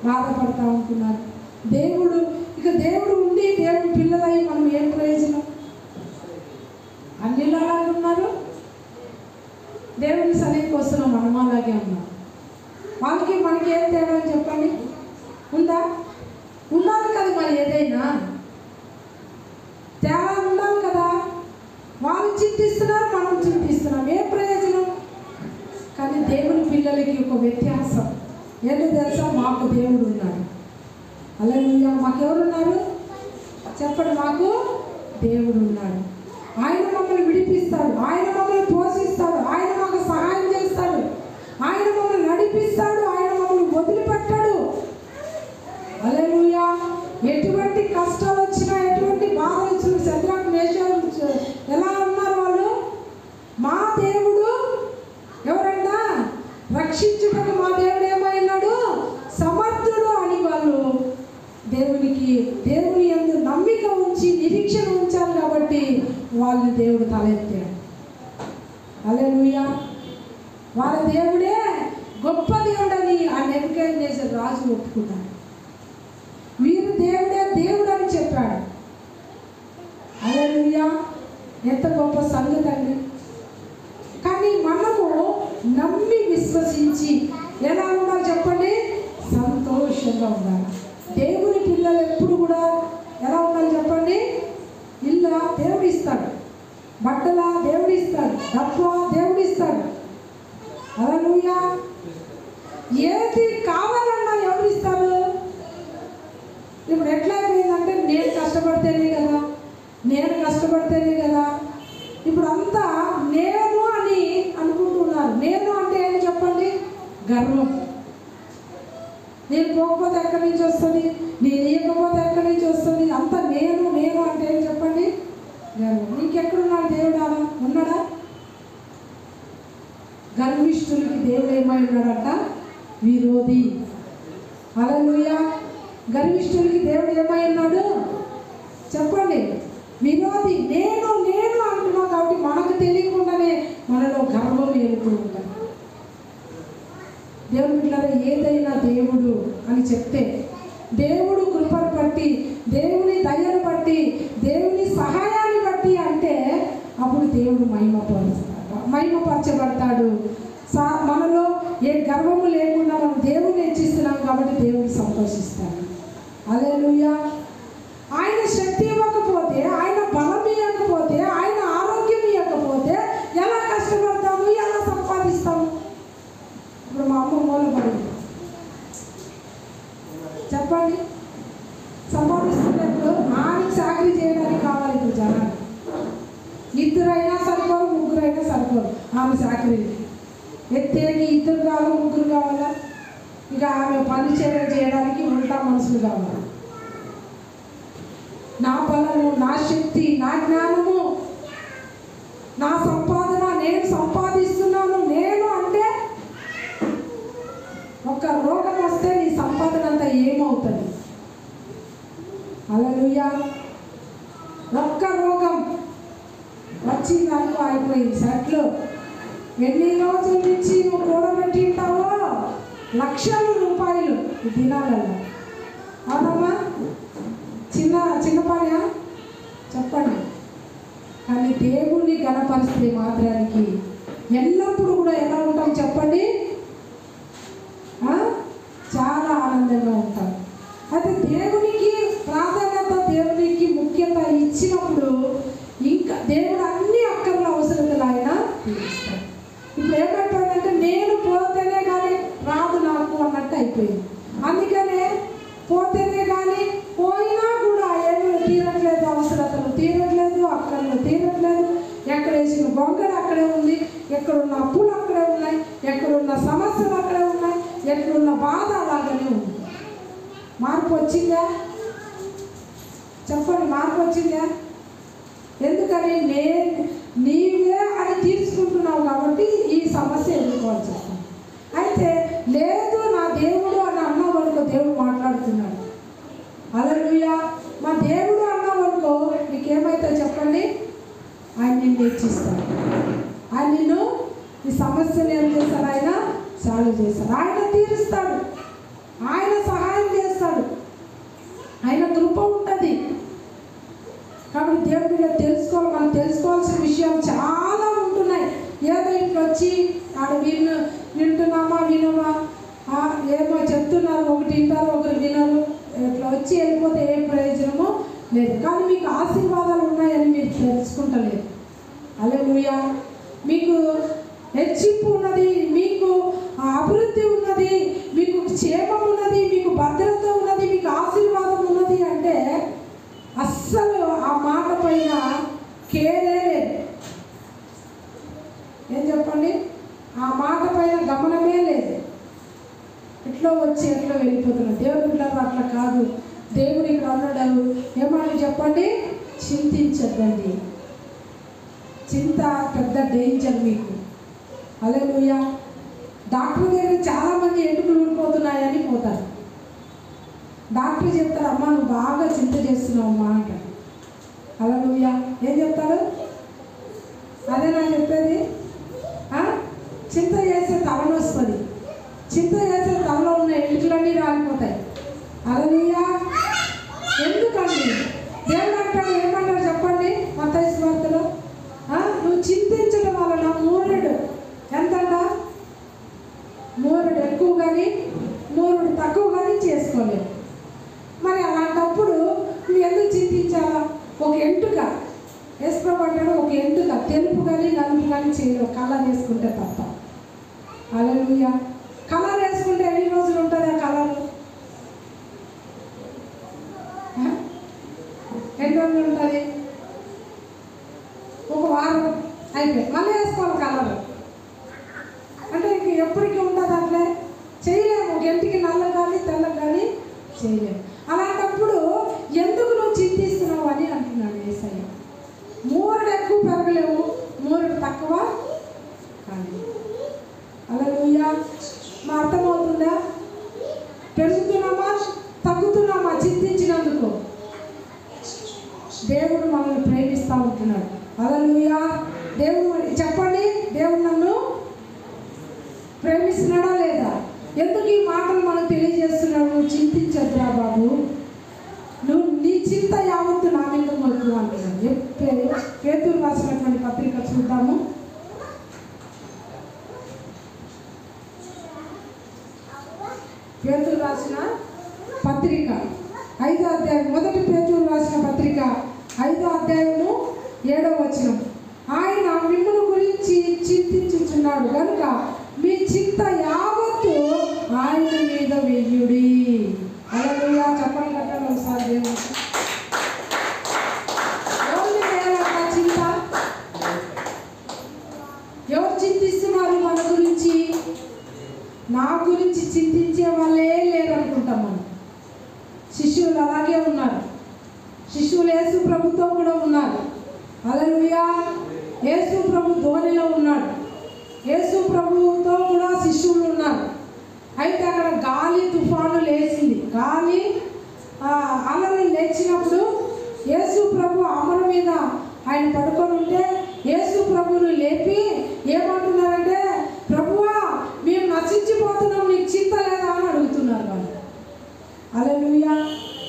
బాధపడతా ఉంటున్నారు. దేవుడు ఉండి దేవుడు పిల్లలై మనం ఏం ప్రయోజనం? అన్నిలాగా ఉన్నారు. దేవుని సన్నిధికి వస్తున్నాం, మనం అలాగే ఉన్నాం. వాళ్ళకి మనకి ఏం తేడా అని చెప్పండి? ఉందా? ఉండాలి కదా, మరి ఏదైనా తేడా ఉండాలి కదా. వాళ్ళు చింతిస్తున్నారు, మనం చింతిస్తున్నాం, ఏ ప్రయోజనం? కానీ దేవుని పిల్లలకి ఒక వ్యత్యాసం ఏంటో తెలుసా? మాకు దేవుడు ఉన్నాడు. హల్లెలూయా. మాకెవరున్నారు చెప్పండి? మాకు దేవుడు ఉన్నాడు. ఆయన మమ్మల్ని విడిపిస్తాడు, ఆయన మమ్మల్ని పోషిస్తాడు, ఆయన మాకు సహాయం చేస్తాడు, ఆయన మమ్మల్ని నడిపిస్తాడు, ఆయన మమ్మల్ని వదిలిపెట్టాడు. హల్లెలూయా. ఎటువంటి కష్టాలు వచ్చినా, ఎటువంటి బాధలు వచ్చినా, శత్రువులకు మేషాలు ఎలా ఉన్నారు వాళ్ళు? మా దేవుడు ఎవరన్నా రక్షించుటకు మా దేవుడు ఏమైనాడు? సమర్థుడు అని వాళ్ళు దేవుని యందు నమ్మిక ఉంచి నిరీక్షణ ఉంచారు కాబట్టి వాళ్ళని దేవుడు తలెత్తాడు. హల్లెలూయా. వాళ్ళ దేవుడే గొప్ప దేవుడని ఆ నెబుకద్నెజర్ రాజు ఒప్పుకున్నాడు. వీరు దేవుడే దేవుడు అని చెప్పాడు. హల్లెలూయా. ఎంత గొప్ప సంగతి అండి. కానీ మనము నమ్మి విశ్వసించి ఎలా ఉండాలి చెప్పండి? సంతోషంగా ఉండాలి. దేవుని పిల్లలు ఎప్పుడు కూడా ఎలా ఉండాలి చెప్పండి? ఇల్లు దేవుడు ఇస్తాడు, బట్టల దేవుడు ఇస్తాడు, డబ్బు దేవుడు ఇస్తాడు. హల్లెలూయా. ఏది కావాలన్నా ఎవరు ఇస్తారు? ఇప్పుడు ఎట్లా అయిపోయిందంటే నేను కష్టపడితేనే కదా. ఇప్పుడు అంతా నేను అని అనుకుంటున్నారు. నేను అంటే ఏం చెప్పండి? గర్వం. నేను పోకపోతే ఎక్కడి నుంచి వస్తుంది, నేను ఇవ్వకపోతే ఎక్కడి నుంచి వస్తుంది, అంతా నేను అంటే ఏం చెప్పండి? గర్వం. నీకెక్కడున్నాడు దేవుడు? అలా ఉన్నాడా? గర్విష్ఠులకి దేవుడు ఏమై ఉన్నాడట? విరోధి. హల్లెలూయా. గర్విష్ఠులకి దేవుడు ఏమై ఉన్నాడు చెప్పండి? విరోధి. నేను అంటున్నాం కాబట్టి మనకు తెలియకుండానే మనలో గర్వం ఏలుతూ ఉంటాం. దేవుని బిడ్డలారా, ఏదైనా దేవుడు అని చెప్తే, దేవుడు కృపను బట్టి, దేవుని దయను బట్టి, దేవుని సహాయాన్ని బట్టి అంటే అప్పుడు దేవుడు మహిమపరచబడతాడు. మనలో ఏ గర్వము లేకుండా మనం దేవుడిని హెచ్చిస్తున్నాం కాబట్టి దేవుడు సంతోషిస్తాడు. హల్లెలూయా. ఆయన శక్తి ఇవ్వకపోతే, ఆయన బలం ఇవ్వకపోతే, ఆయన ఆరోగ్యం ఇవ్వకపోతే ఎలా కష్టపడతాము, ఎలా సంపాదిస్తాము? ఇప్పుడు మా అమ్మ మూలపడింది చెప్పండి, సంపాదిస్తున్నప్పుడు ఆమెకు చాకరీ చేయడానికి కావాలి. ఇప్పుడు జనాలు ఇద్దరైనా సరిపోరు, ముగ్గురైనా సరిపోరు. ఆమె చాకరీకి ఎత్తేకి ఇద్దరు కావాలి, ముగ్గురు కావాలా? ఇక ఆమె పని చేయడానికి ఉంటా మనుషులు కావాలి. నా బలము, నా శక్తి, నా జ్ఞానము, నా సంపాదన, నేను సంపాదిస్తున్నాను నేను అంటే ఒక రోగం వస్తే నీ సంపాదన అంతా ఏమవుతుంది? హల్లెలూయా. ఒక్క రోగం వచ్చిందనుకో అయిపోయింది. సెట్లు ఎన్ని రోజుల నుంచి నువ్వు కూడబెట్టి ఉంటావో లక్షల రూపాయలు ఈ దినాలలో. అవునమ్మా? చిన్న పని చెప్పండి. కానీ దేవుణ్ణి గణపరిస్తే మాత్రానికి ఎల్లప్పుడూ కూడా ఎలా ఉంటాం చెప్పండి? చాలా ఆనందంగా ఉంటాం. అయితే దేవునికి ప్రాధాన్యత, దేవునికి ముఖ్యత ఇచ్చినప్పుడు ఇంకా దేవుడు అన్ని అక్కర్ల అవసరతలు ఆయన తీరుస్తాడు. ఇప్పుడు ఏమైపోయిందంటే నేను పోతేనే కానీ రాదు నాకు అన్నట్టు అయిపోయింది. అందుకనే పోతేనే కానీ పోయినా కూడా ఏమీ తీరట్లేదు, అవసరతలు తీరట్లేదు, అక్కర్లు తీరట్లేదు. ఎక్కడ వేసిన బొంగడు అక్కడే ఉంది, ఎక్కడున్న అప్పులు అక్కడే ఉన్నాయి, ఎక్కడున్న సమస్యలు అక్కడే ఉన్నాయి, ఎక్కడున్న బాధ అలాగనే ఉంది. మార్పు వచ్చిందా చెప్పండి? మార్పు వచ్చిందా? ఎందుకని? నీవే అని తీర్చుకుంటున్నావు కాబట్టి ఈ సమస్య ఎదుర్కోవాల్సి వస్తుంది. అయితే లేదు నా దేవుడు అని అన్నవాళ్ళతో దేవుడు మాట్లాడుతున్నాడు. హల్లెలూయా. మా దేవుడు అన్నవాళ్ళతో నీకేమైతే చెప్పండి? ఆయన నిన్ను హెచ్చిస్తాడు. ఆయన నిన్ను ఈ సమస్యను ఏం చేస్తాడు? ఆయన సాల్వ్ చేస్తాడు, ఆయన తీరుస్తాడు, ఆయన సహాయం చేస్తాడు, ఆయన కృప ఉంటుంది. కాబట్టి దేవుడిగా తెలుసుకోవాలి. మనం తెలుసుకోవాల్సిన విషయాలు చాలా ఉంటున్నాయి. ఏదో ఇంట్లో వచ్చి ఆడ వింటున్నామా వినమా, ఏమో చెప్తున్నారు, ఒకటి వింటారు ఒకరు వినరు, ఇట్లా వచ్చి వెళ్ళిపోతే ఏ ప్రయోజనమో లేదు. కానీ మీకు ఆశీర్వాదాలు ఉన్నాయని మీరు తెలుసుకుంటలేదు. హల్లెలూయా. మీకు హెచ్చింపు ఉన్నది, మీకు అభివృద్ధి ఉన్నది, మీకు క్షేమం ఉన్నది, మీకు భద్రత ఉన్నది, మీకు ఆశీర్వాదం ఉన్నది అంటే అస్సలు ఆ మాట పైన కేరే లేదు. ఏం చెప్పండి? ఆ మాట పైన గమనమే లేదు. ఎట్లా వచ్చి ఎట్లా వెళ్ళిపోతున్నారు. దేవుడు బిడ్డలు అట్లా కాదు. దేవుడు ఇక్కడ అన్నాడు, ఏమని చెప్పండి? చింతించద్దండి. చింత పెద్ద డేంజర్ మీకు. హల్లెలూయా. డాక్టర్ దగ్గర చాలామంది ఎంటుకలు ఊడిపోతున్నాయని పోతారు. డాక్టర్ చెప్తారు, అమ్మ నువ్వు బాగా చింత చేస్తున్నావు అమ్మా అంటారు. హల్లెలూయా. ఏం చెప్తారు? అదే నాకు చెప్పేది. చింత చేస్తే తలనొస్తుంది, చింత చేస్తే తలలో ఉన్న ఎంటుకలన్నీ రాలిపోతాయి. హల్లెలూయా. ఎందుకండి? దేవుడు అంటాడు, ఏమంటారు చెప్పండి? మత్తయి సువార్తలో నువ్వు చింతించడం వలన మూరుడు ఎంతంట? మూరుడు ఎక్కువ కానీ మూరుడు తక్కువ కానీ చేసుకోలేదు. మరి అలాంటప్పుడు నువ్వు ఎందుకు చింతించాలా? ఒక ఎంటుక వేసుకోమంటాడు, ఒక ఎంటుక తెలుపు కానీ నలుపు కానీ చేయలేవు కలర్ వేసుకుంటే తప్ప. హల్లెలూయా. కలర్ వేసుకుంటే ఎన్ని రోజులు ఉంటుంది ఆ కలర్? ఎన్ని రోజులు ఉంటుంది? ఒక వారం అయిపోయి మళ్ళీ వేసుకోవాలి కలర్. అంటే ఇంక ఎప్పటికీ ఉంటుంది అట్లే చేయలేము. ఒక ఇంటికి నల్ల కానీ తెల్ల కానీ చేయలేము. అలాంటప్పుడు ఎందుకు నువ్వు చింతిస్తున్నావు అని అంటున్నాడు యేసయ్య. మూరుడు ఎక్కువ పెరగలేవు, మూరుడు తక్కువ కానీ. హల్లెలూయా. మా అర్థమవుతుందా? పెరుగుతున్నామా తగ్గుతున్నామా చింతించినందుకు? దేవుడు మనల్ని ప్రేమిస్తూ ఉంటున్నాడు. హల్లెలూయా. దేవుడు చెప్పండి, దేవుడు నన్ను ప్రేమిస్తున్నాడా లేదా? ఎందుకు ఈ మాటలు మనకు తెలియజేస్తున్నాడు? నువ్వు చింతించద్దురా బాబు, నువ్వు నీ చింత యావత్తు నా మీద మొదలు అంటున్నాడు. పేతురు రాసినటువంటి పత్రిక చూద్దాము. పేతురు రాసిన పత్రిక 5వ అధ్యాయం, మొదటి పేతురు రాసిన పత్రిక 5వ అధ్యాయము 7వ వచనం. ఆయన మిమ్మల్ని గురించి చింతించుచున్నాడు కనుక మీ చింత యావత్తు ఆయన మీద వెయ్యుడి. హల్లెలూయా. చెప్పండి కట్టాలి ఒకసారి దేవుడు. ఎవరిని వేయాలంట చింత? ఎవరు చింతిస్తున్నారు మన గురించి? నా గురించి చింతించే వాళ్ళే లేరనుకుంటాం మనం. శిష్యులు అలాగే ఉన్నారు. శిష్యులు యేసు ప్రభుతో కూడా ఉన్నారు. హల్లెలూయా. యేసు ప్రభు ధోనిలో ఉన్నాడు. యేసు ప్రభుతో కూడా శిష్యులు ఉన్నారు. అయితే అక్కడ గాలి తుఫాను లేచింది. గాలి అలలు లేచినప్పుడు యేసు ప్రభు అమర మీద ఆయన పడుకొని ఉంటే యేసు ప్రభువును లేపి ఏమంటున్నారంటే, ప్రభువా మేము నశించిపోతున్నాం, నీకు చింత లేదా అని అడుగుతున్నారు వాళ్ళు. హల్లెలూయా.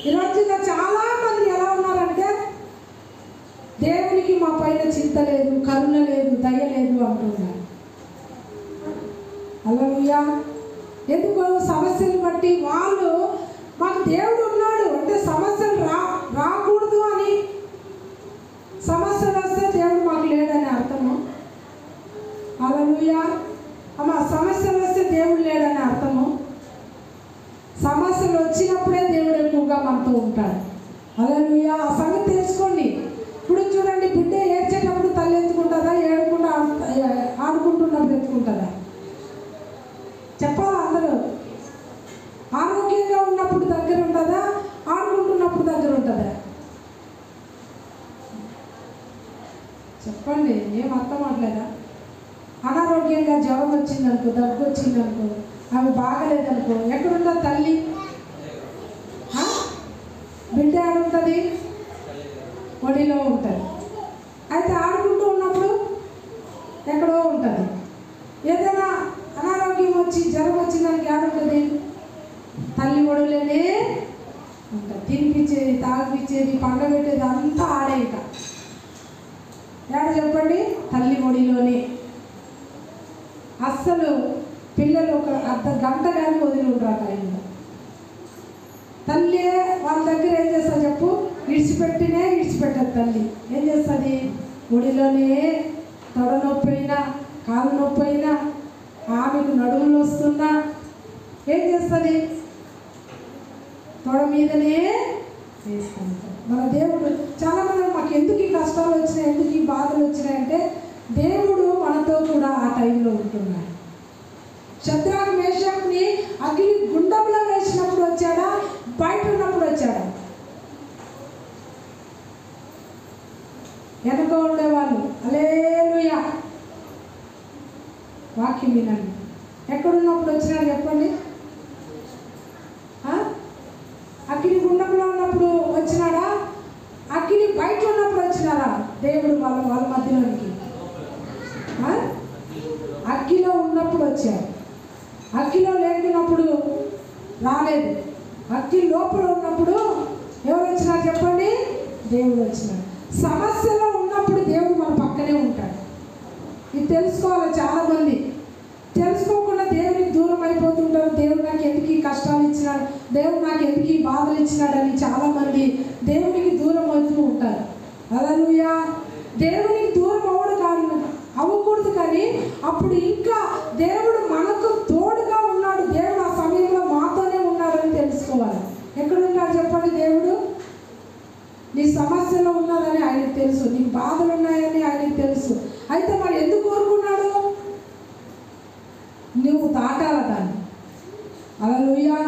ఈరోజు చాలా మంది ఎలా ఉన్నారంటే, దేవునికి మా పైన చింత లేదు, కరుణ లేదు, దయ లేదు అంటున్నారు. హల్లెలూయా. ఎందుకు? సమస్యలు బట్టి వాళ్ళు మాకు దేవుడు ఉన్నాడు అంటే సమస్యలు రాకూడదు అని. సమస్యలు వస్తే దేవుడు మాకు లేడని అర్థము. హల్లెలూయా. అమ్మ, సమస్యలు వస్తే దేవుడు లేడని అర్థము. సమస్యలు వచ్చినప్పుడే దేవుడు ఎక్కువగా మనతో ఉంటాడు. హల్లెలూయా. ఆ సంగతి తెలుసుకోండి. ఇప్పుడు చూడండి, బిడ్డ ఏడ్చేటప్పుడు తల్లి ఎత్తుకుంటుందా? ఏడకుండా ఆడుకుంటున్నప్పుడు ఎత్తుకుంటుందా? చెప్పాలా అందరూ? ఆరోగ్యంగా ఉన్నప్పుడు దగ్గర ఉంటుందా? ఆడుకుంటున్నప్పుడు దగ్గర ఉంటుందా? చెప్పండి. ఏం అర్థం అవట్లేదా? అనారోగ్యంగా జ్వరం వచ్చిందనుకో, దగ్గు వచ్చిందనుకో, అవి బాగలేదనుకో, ఎక్కడుంటుంది తల్లి? బిడ్డ ఏడుంటుంది? ఒడిలో ఉంటుంది. అయితే ఆడుకుంటూ ఉన్నప్పుడు ఎక్కడో ఉంటుంది. ఏదైనా అనారోగ్యం వచ్చి జ్వరం వచ్చిందానికి ఏడుంటుంది? తల్లి ఒడిలోనే ఉంటుంది. తినిపించేది, తాగిపించేది, పండబెట్టేది అంతా ఆడే. ఇంకా ఏడ చెప్పండి? తల్లి ఒడిలోనే. అస్సలు పిల్లలు ఒక అర్ధ గంట కానీ వదిలి ఉండరు టైంలో. తల్లి వాళ్ళ దగ్గర ఏం చేస్తా చెప్పు, విడిచిపెట్టదు తల్లి. ఏం చేస్తుంది, ఒడిలోనే తొడ నొప్పి అయినా కాలు నొప్పి అయినా ఆమెకు నడుములు వస్తున్నా ఏం చేస్తుంది, తొడ మీదనే వేసుకుంటాం. మన దేవుడు చాలామంది మాకు ఎందుకు ఈ కష్టాలు వచ్చినాయి, ఎందుకు ఈ బాధలు వచ్చినాయంటే దేవుడు మనతో కూడా ఆ టైంలో ఉంటున్నాడు. శద్రాకు మేషాకుని అగ్ని గుండంలో వేసినప్పుడు వచ్చాడా, బయట ఉన్నప్పుడు వచ్చాడా? వెనక ఉండేవాళ్ళు హల్లెలూయా వాక్యం వినండి. ఎక్కడున్నప్పుడు వచ్చినాడు చెప్పండి? అగ్ని గుండంలో ఉన్నప్పుడు వచ్చినాడా, అగ్ని బయట ఉన్నప్పుడు వచ్చినారా దేవుడు వాళ్ళ మధ్యలోనికి? అగ్గిలో ఉన్నప్పుడు వచ్చారు, అగ్గిలో లేకున్నప్పుడు రాలేదు. అగ్గి లోపల ఉన్నప్పుడు ఎవరు వచ్చినారు చెప్పండి? దేవుడు వచ్చినాడు. సమస్యలో ఉన్నప్పుడు దేవుడు మన పక్కనే ఉంటాడు. ఇది తెలుసుకోవాలి. చాలామంది తెలుసుకోకుండా దేవునికి దూరం అయిపోతుంటారు. దేవుడు నాకు ఎందుకు ఈ కష్టాలు ఇచ్చినాడు, దేవుడు నాకు ఎందుకు ఈ బాధలు ఇచ్చినాడని చాలామంది దేవునికి దూరం అవుతూ ఉంటారు. హల్లెలూయా. దేవునికి దూరం అవ్వకూడదు, కానీ అప్పుడు ఇంకా దేవుడు మనకు తోడుగా ఉన్నాడు. దేవుడు ఆ సమయంలో మాతోనే ఉన్నాడని తెలుసుకోవాలి. ఎక్కడ ఉన్నాడు చెప్పండి? దేవుడు నీ సమస్యలో ఉన్నదని ఆయనకు తెలుసు, నీ బాధలు ఉన్నాయని ఆయనకు తెలుసు. అయితే మరి ఎందుకు కోరుకున్నాడు? నువ్వు దాటాల దాన్ని. హల్లెలూయా.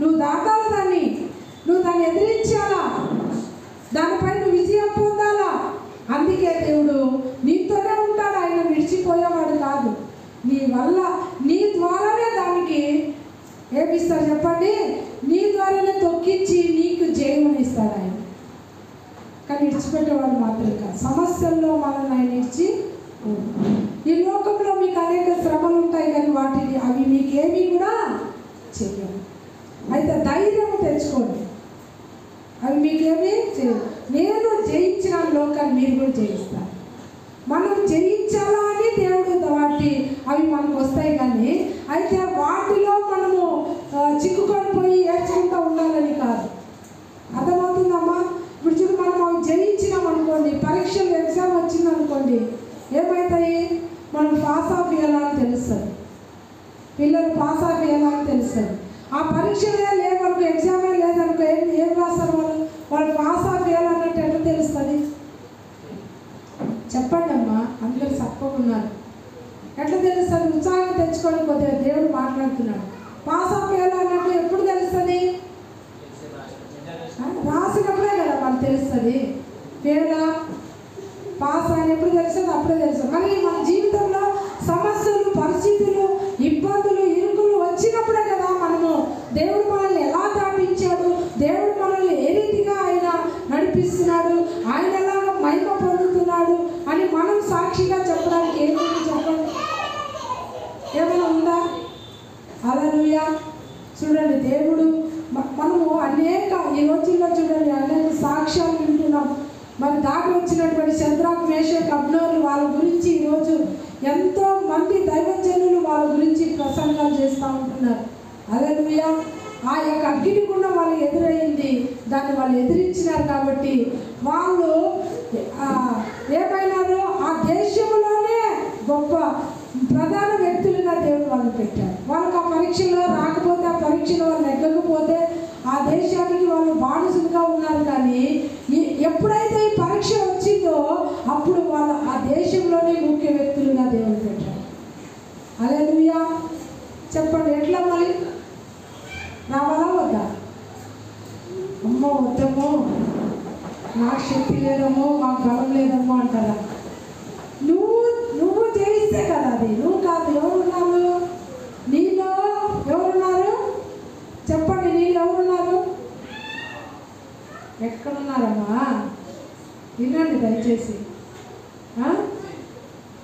నువ్వు దాటాల దాన్ని, నువ్వు దాన్ని ఎదిరించాలా, దానిపై నువ్వు విజయం పొందాలా. అందుకే దేవుడు నీతోనే ఉంటాడు. ఆయన విడిచిపోయేవాడు కాదు. నీ వల్ల, నీ ద్వారానే దానికి ఏమిస్తాడు చెప్పండి? నీ ద్వారానే తొక్కించి నీకు జయమునిస్తాడు ఆయన. కానీ విడిచిపెట్టేవాడు మాత్రం కాదు. సమస్యల్లో మనల్ని ఆయన ఇచ్చి, ఈ లోకంలో మీకు అనేక శ్రమలు ఉంటాయి, కానీ అవి మీకేమీ కూడా చెయ్యవు. అయితే ధైర్యం తెచ్చుకోండి, అవి మీకేమీ చేయవు. నేను జయించిన లోకాన్ని మీరు కూడా జయిస్తారు. మనం జయించాలా అని దేవుడు అవి మనకు వస్తాయి. కానీ అయితే వాటిలో మనము చిక్కుకొని పోయి ఏడ్చుకుంటూ ఉండాలని కాదు. అర్థమవుతుందమ్మా? ఇప్పుడు చూడు, మనం అవి జయించినాం అనుకోండి, పరీక్షలు ఎగ్జామ్ వచ్చింది అనుకోండి, ఏమవుతాయి? మనం పాస్ ఆఫ్ అయ్యాలని తెలుస్తుంది, పిల్లలు పాస్ ఆఫ్ అయ్యాలని తెలుస్తుంది. ఆ పరీక్షలే లేవనుకో, ఎగ్జామే లేదనుకో, ఏం రాస్తారు వాళ్ళు పాస్ ఆఫ్ అయ్యాలన్నట్టు ఎట్లా తెలుస్తుంది చెప్పండి అమ్మా? అందరూ చక్కకున్నారు. ఎట్లా తెలుస్తుంది? ఉత్సాహం తెచ్చుకొని కొద్దిగా దేవుడు మాట్లాడుతున్నాడు. పాస్ ఆఫ్ అయ్యాలన్నట్టు ఎప్పుడు తెలుస్తుంది? రాసినప్పుడే కదా మనకు తెలుస్తుంది. పేరా పాస్ అని ఎప్పుడు తెలుస్తుంది? అప్పుడే తెలుస్తుంది. మరి మన జీవితంలో సమస్యలు, పరిస్థితులు, ఇబ్బందులు, ఇరుకులు వచ్చినప్పుడే కదా మనము దేవుడు మనల్ని ఎలా దాటించాడు, దేవుడు మనల్ని ఏ రీతిగా ఆయన నడిపిస్తున్నాడు, ఆయన ఎలాగ మహిమ పొందుతున్నాడు అని మనం సాక్షిగా చెప్పడానికి ఏమైనా చెప్పండి, ఏమైనా ఉందా? హల్లెలూయా. చూడండి, దేవుడు మనము అనేక ఈ రోజుల్లో చూడండి అనేక సాక్ష్యాలు వింటున్నాం. మరి దాటి వచ్చినటువంటి శద్రాక్, మేషక్, అబ్నేగోలు వాళ్ళ గురించి ఈరోజు ఎంతో మంది దైవజనులు వాళ్ళ గురించి ప్రసంగాలు చేస్తూ ఉంటున్నారు. హల్లెలూయా. ఆ యొక్క అగ్ని గుండం వాళ్ళకి ఎదురయ్యింది, దాన్ని వాళ్ళు ఎదిరించినారు. కాబట్టి వాళ్ళు ఏమైనారు? ఆ దేశంలోనే గొప్ప ప్రధాన వ్యక్తులుగా దేవుడు వాళ్ళని పెట్టారు. వాళ్ళకి ఆ పరీక్షలో రాకపోతే, ఆ పరీక్షలో వాళ్ళు ఎక్కకపోతే ఆ దేశానికి వాళ్ళు బానిసలుగా ఉన్నారు. కానీ ఎప్పుడైతే ఈ పరీక్ష వచ్చిందో అప్పుడు వాళ్ళు ఆ దేశంలోనే ముఖ్య వ్యక్తులుగా దేవుడు పెట్టారు. హల్లెలూయా. చెప్పండి, ఎట్లా మరి రావాలా వద్దా? అమ్మో వద్దమ్మో, నాకు శక్తి లేదమ్మో, మాకు బలం లేదమ్మో అంటారా? నువ్వు చేయిస్తే కదా అది, నువ్వు కాదు. ఎవరున్నారు నీలో? ఎవరున్నారు చెప్పండి? నీళ్ళు ఎవరున్నారు? ఎక్కడున్నారమ్మా? వినండి దయచేసి.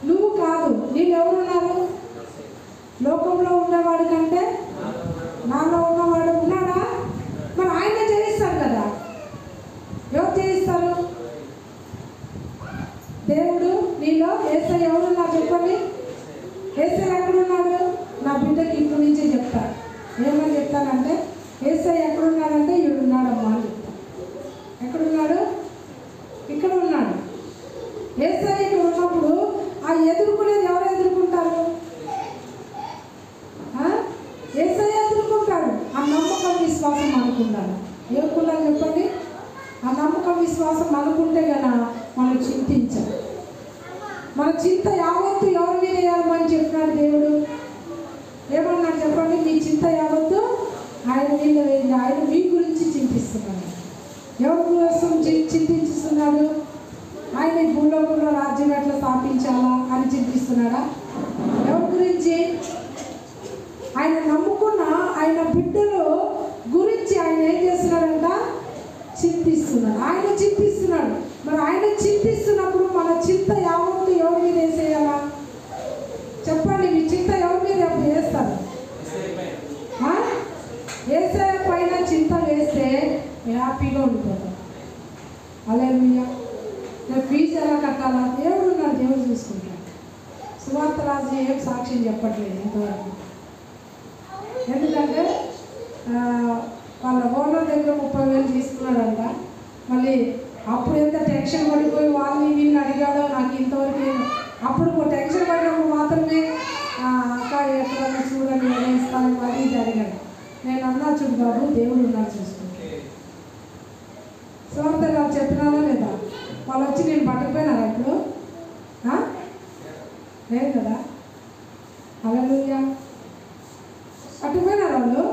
నువ్వు కాదు, నీళ్ళు ఎవరున్నారు? లోకంలో ఉన్నవాడు కంటే నాలో ఉన్నవాడు ఉన్నాడా? మరి ఆయన చేయిస్తారు కదా. ఎవరు చేయిస్తారు? దేవుడు నీలో. యేసయ్య ఎవరున్నారు చెప్పండి? యేసయ్య ఎక్కడున్నాడు? నా బిడ్డకి ఇప్పటి నుంచే చెప్తాను. ఏమని చెప్తానంటే, యేసయ్య ఎక్కడున్నాడంటే ఈడున్నాడమ్మా అని చెప్తాను. ఎక్కడున్నాడు? ఇక్కడ ఉన్నాడు. యేసయ్య ఇక్కడ ఉన్నప్పుడు ఆ ఎదుర్కొనేది ఎవరు ఎదుర్కొంటారు? యేసయ్య ఎదుర్కొంటాడు. ఆ నమ్మకం విశ్వాసం అనుకున్నాను. ఏమనుకున్నాను చెప్పండి? ఆ నమ్మకం విశ్వాసం అనుకుంటే కదా మనం చింతించాలి. మన చింత యావత్తు ఎవరి మీద వేయాలని చెప్పినాడు దేవుడు. ఏమన్నాడు చెప్పండి? మీ చింత యావత్తు ఆయన మీద వేయండి. ఆయన మీ గురించి చింతిస్తున్నాడు. ఎవరి కోసం చింతిస్తున్నాడు? ఆయన ఈ భూలోకంలో రాజ్యం ఎట్లా స్థాపించాలా అని చింతిస్తున్నాడా? ఎవరి గురించి? ఆయన నమ్ముకున్న ఆయన బిడ్డలు గురించి ఆయన ఏం చేస్తున్నాడంట? చింతిస్తున్నాడు. ఆయన చింతిస్తున్నాడు. మరి ఆయన చింతిస్తున్నప్పుడు మన చింత యావత్తు ఎవరి మీద వేసేయాలా చెప్పండి? మీ చింత ఎవరి మీద వేస్తారు? యేసయ్య పైన చింత వేస్తే హ్యాపీగా ఉండిపోతాం. హల్లెలూయా. ఫీజు ఎలా కట్టాలా? దేవుడు ఉన్నాడు, దేవుడు చూసుకుంటాడు. సువార్త రాజు ఏం సాక్ష్యం చెప్పట్లేదు ఇంతవరకు. ఎందుకంటే వాళ్ళ ఓనర్ దగ్గర 30,000 తీసుకున్నాడంట. మళ్ళీ అప్పుడు ఎంత టెన్షన్ పడిపోయి వాళ్ళని వీళ్ళని అడిగాడో నాకు ఇంతవరకు. అప్పుడు టెన్షన్ పడినప్పుడు మాత్రమే అక్క ఎక్కడన్నా చూడండి ఇస్తాను అది ఇది అడిగాడు. నేను అన్నా, చూడు బాబు దేవుడు ఉన్నాడు చూసుకుంటే. సువార్త గారు చెప్పినానా లేదా? వాళ్ళు వచ్చి నేను పట్టుకుపోయినారా ఇప్పుడు? లేదు కదా. హల్లెలూయా. పట్టుకుపోయినారు వాళ్ళు.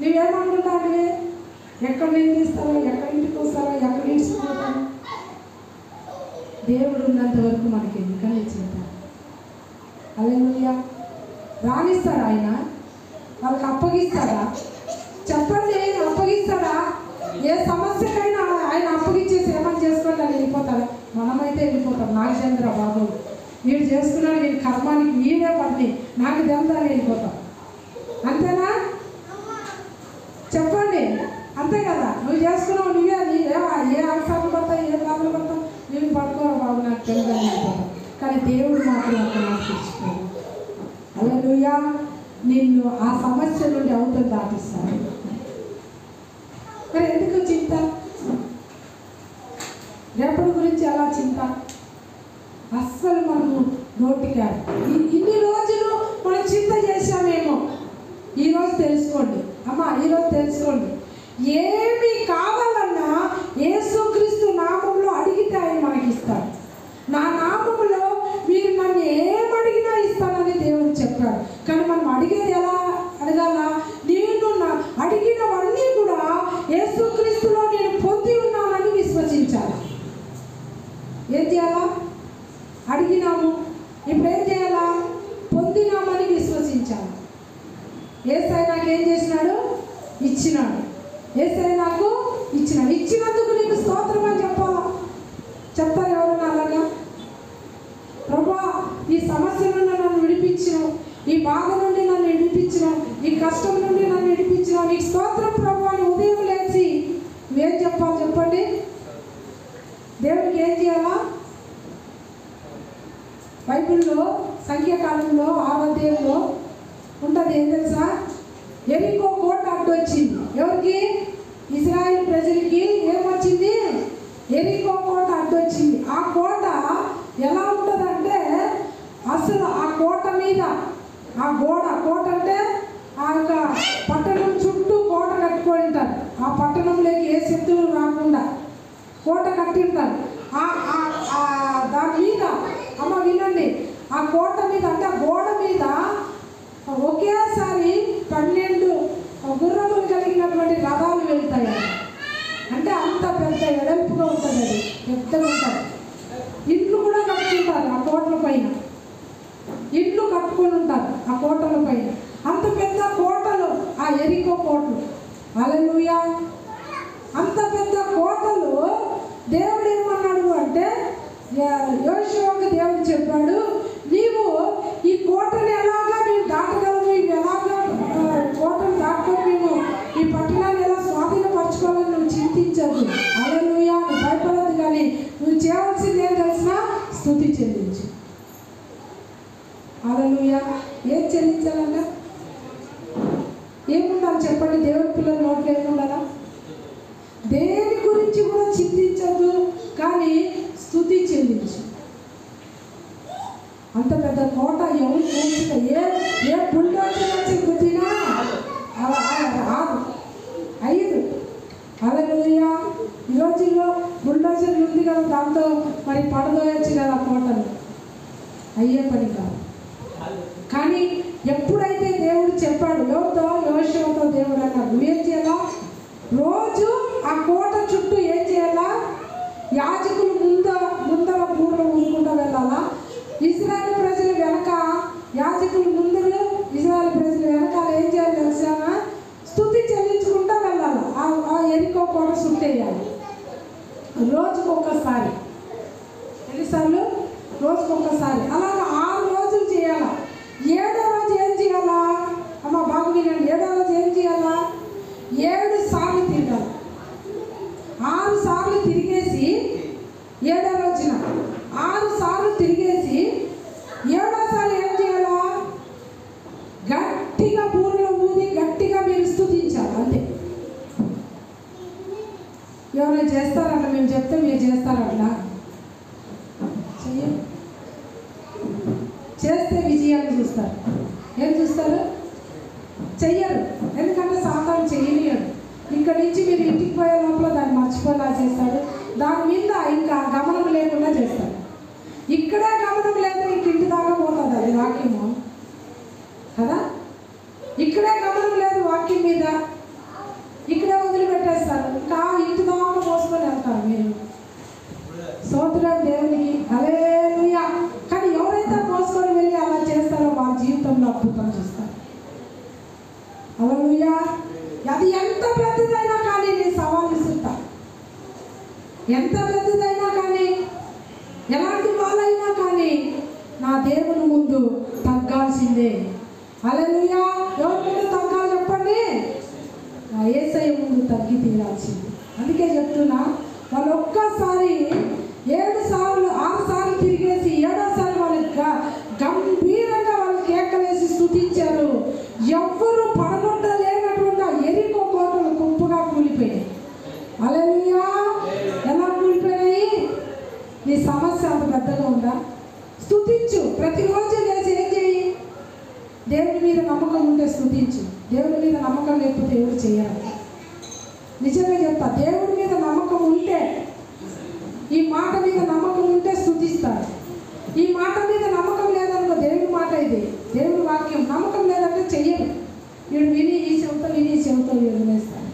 నువ్వేమనుకుంటావు? ఎక్కడ నిందిస్తావో, ఎక్కడ ఇంటికి వస్తావో, ఎక్కడ ఇచ్చిపోతావు? దేవుడు ఉన్నంత వరకు మనకి ఎందుకని చెప్తాను. హల్లెలూయా. రాణిస్తాడా ఆయన? వాళ్ళకి అప్పగిస్తాడా? చెప్పండి, అప్పగిస్తాడా? ఏ సమస్యకైనా ఆయన అప్పగించేసి ఏమని చేసుకోండి అని వెళ్ళిపోతాడా? మనమైతే వెళ్ళిపోతాం. నాకు చంద్ర బాబు వీడు చేసుకున్నాడు, వీడి కర్మానికి వీడే పడి నాకు తెలుదా అని వెళ్ళిపోతాం. అంతేనా? చెప్పండి, అంతే కదా. నువ్వు చేసుకున్నావు, నీవేవా ఏ అవసరాలు పడతావు, ఏ బాధలు పడతావు, నేను పడుకోరు బాబు నాకు తెలుగు అని వెళ్ళిపోతాం. కానీ దేవుడు మాత్రం అక్కడ నాకు తెచ్చిపోయాడు. హల్లెలూయా. నిన్ను ఆ సమస్య నుండి అవతల దాటిస్తాడు. మరి ఎందుకు చింత? రేపటి గురించి ఎలా చింత? అస్సలు మనము నోటికాడు. ఇన్ని రోజులు మనం చింత చేశామేమో. ఈరోజు తెలుసుకోండి అమ్మా, ఈరోజు తెలుసుకోండి. ఏమి కావాలన్నా యేసుక్రీస్తు నామంలో అడిగితే ఆయన మనకి ఇస్తాడు. నా నామంలో మీరు నన్ను ఏమడిగినా ఇస్తానని దేవుడు చెప్పాడు. కానీ మనం అడిగేది ఎలా అడగాల? నేను అడిగినవన్నీ కూడా యేసుక్రీస్తులో నేను పొంది ఉన్నానని విశ్వసించాలి. ఏం చేయాలా? అడిగినాము, ఇప్పుడు ఏం చేయాలా? పొందినామని విశ్వసించాలి. యేసయ్య నాకు ఏం చేసినాడు? ఇచ్చినాడు. యేసయ్య నాకు ఇచ్చినాడు. ఇచ్చినందుకు నీకు స్తోత్రం అని చెప్పాలా? చెప్తారు ఎవరన్నా అలాగా? ప్రభువా, ఈ సమస్య నుండి నన్ను విడిపించినావు, ఈ బాధ నుండి నన్ను విడిపించినావు, ఈ కష్టం నుండి నన్ను విడిపించినావు, నీకు స్తోత్రం ప్రభువా అని ఉదయం లేచి నువ్వేం చెప్పాలి చెప్పండి? దేవుడికి ఏం చేయాలా? బైబిల్లో సంఖ్యాకాలంలో 6వ అధ్యాయంలో ఉంటుంది. ఏం తెలుసా? ఎరికో కోట అడ్డు వచ్చింది. ఎవరికి? ఇశ్రాయేలు ప్రజలకి ఏమొచ్చింది? ఎరికో కోట అడ్డు వచ్చింది. ఆ కోట ఎలా ఉంటుందంటే అసలు ఆ కోట మీద ఆ కోట అంటే ఆ యొక్క పట్టణం చుట్టూ కోట కట్టుకొని ఉంటారు. ఆ పట్టణంలోకి ఏ శత్రువులు రాకుండా కోట కట్టి ఉంటారు. దాని మీద అమ్మ వినండి, ఆ కోట మీద అంటే ఆ గోడ మీద ఒకేసారి 12 గుర్రములు కలిగినటువంటి రథాలు వెళ్తాయి. అంటే అంత పెద్ద ఎడల్పుగా ఉంటుంది, అది పెద్దగా ఉంటుంది. ఇండ్లు కూడా కట్టుకుంటారు ఆ కోటల పైన, ఇండ్లు కట్టుకొని ఉంటారు ఆ కోటల పైన. అంత పెద్ద కోటలు ఆ ఎరికో కోటలు. హల్లెలూయా. అంత పెద్ద కోటలు దేవుడు ఏమన్నాడు అంటే, యోషువకు దేవుడు చెప్పాడు, నీవు ఈ కోటని ఎలాగా మేము దాటగలము, ఇవి ఎలాగా కోటను దాటుకొని మేము ఈ పట్టణాన్ని ఎలా స్వాధీనపరచుకోవాలని నువ్వు చింతించదు. హల్లెలూయా. నువ్వు భయపడదు, కానీ నువ్వు చేయవలసింది ఏం తెలిసినా స్తుతి చెల్లించు. హల్లెలూయా. ఏం చెల్లించాలన్నా ఏముండాలి చెప్పండి? దేవుడి పిల్లల నోట్లో ఏముండాలా? దేని గురించి కూడా చింతించద్దు, కానీ స్తుతి చెల్లించు. అంత పెద్ద కోట ఎవరు కూర్చుంటే ఏ బుల్డోజర్ వచ్చి గుద్దినా అలా రాదు, అయ్యదు. హల్లెలూయా. ఈ రోజుల్లో బుల్డోజర్లు ఉంది కదా, దాంతో మరి పడదోయచ్చు కదా కోటలు, అయ్యే పని కాదు. కానీ ఎప్పుడైతే దేవుడు చెప్పాడు, ఎవరితో? యోషువతో దేవుడు అన్నాడు, నువ్వేం చేయాలా? రోజు ఆ కోట చుట్టూ ఏం చేయాలా? యాజకులు ముందర బూరలు ఊరుకుంటూ వెళ్ళాలా. ఇజ్రాయెల్ ప్రజలు వెనక, యాజకులు ముందరు, ఇజ్రాయెల్ ప్రజలు వెనకాల ఏం చేయాలి తెలుసా? స్తుతి చెల్లించుకుంటూ వెళ్ళాలి. ఆ ఎరికో కోట చుట్టేయాలి. రోజుకొకసారి, ఎన్నిసార్లు? రోజుకొకసారి. అలాగా 6 రోజులు చేయాలా. 7వ రోజు ఏం చేయాలా? అమ్మ బాగు వినండి. 7వ రోజు ఏం చేయాలా? 7 సార్లు తిరగాలి. 6 సార్లు తిరిగేసి 7వ రోజున 6 సార్లు తిరిగేసి 7వసారి ఏం చేయాలా? గట్టిగా బూరలు ఊది గట్టిగా మీరు స్తుతించాలి. అంతే. ఎవరైనా చేస్తారంట, మేము చెప్తే మీరు చేస్తారంట? చెయ్యండి. చేస్తే విజయాన్ని చూస్తారు. ఏం చూస్తారు? చెయ్యరు. ఎందుకంటే సాతాను చెయ్యనియడు. ఇక్కడి నుంచి మీరు ఇంటికి పోయే లోపల దాన్ని మర్చిపోయేలా చేస్తాడు. దాని మీద ఇంకా గమనం లేకుండా చేస్తాడు. ఇక్కడే గమనం లేదు, ఇంటి దాకా పోతుంది అది వాక్యము కదా. ఇక్కడే గమనం లేదు వాక్యం మీద, ఇక్కడే వదిలిపెట్టేస్తారు. ఇంకా ఇంటి దాకా మోసుకొని వెళ్తారు మీరు. స్తోత్రం దేవునికి. హల్లెలూయా. కానీ ఎవరైతే మోసుకొని వెళ్ళి అలా చేస్తారో వాళ్ళ జీవితంలో అద్భుతం చూస్తారు. హల్లెలూయా. అది ఎంత పెద్దదైనా కానీ నేను సవాలు ఇస్తా. ఎంత పెద్దదైనా కానీ, ఎలాంటి వాళ్ళైనా కానీ నా దేవుని ముందు తగ్గాల్సిందే. హల్లెలూయా. ఎవరి ముందు తగ్గాలి చెప్పండి? నా యేసయ్య ముందు తగ్గి తీరాల్సింది. అందుకే చెప్తున్నా, వాళ్ళు ఒక్కసారి 7 సార్లు 6 సార్లు తిరిగేసి 7వసారి వాళ్ళు గంభీరంగా వాళ్ళు కేకలేసి స్తుతించారు. ఎవ్వరు పడగొట్టలేనటువంటి ఎరికో కోటలు గుంపుగా కూలిపోయాయి. హల్లెలూయా. ఎలా కూలిపోయాయి? నీ సమస్య అంత పెద్దగా ఉందా? స్తుతించు. ప్రతిరోజు లేచి ఏం చేయి? దేవుని మీద నమ్మకం ఉంటే స్తుతించు. దేవుని మీద నమ్మకం లేకపోతే ఎవరు చేయాలి? నిజంగా చెప్తా, దేవుడి మీద నమ్మకం ఉంటే, ఈ మాట మీద నమ్మకం ఉంటే స్తుతిస్తాడు. ఈ మాట మీద నమ్మకం లేదనుకో, దేవుడి మాట ఇది, దేవుడి వాక్యం, నమ్మకం లేదంటే చెయ్యరు. వీడు విని ఈ చెవుతో విని ఈ చెవుతో వదిలేస్తాడు.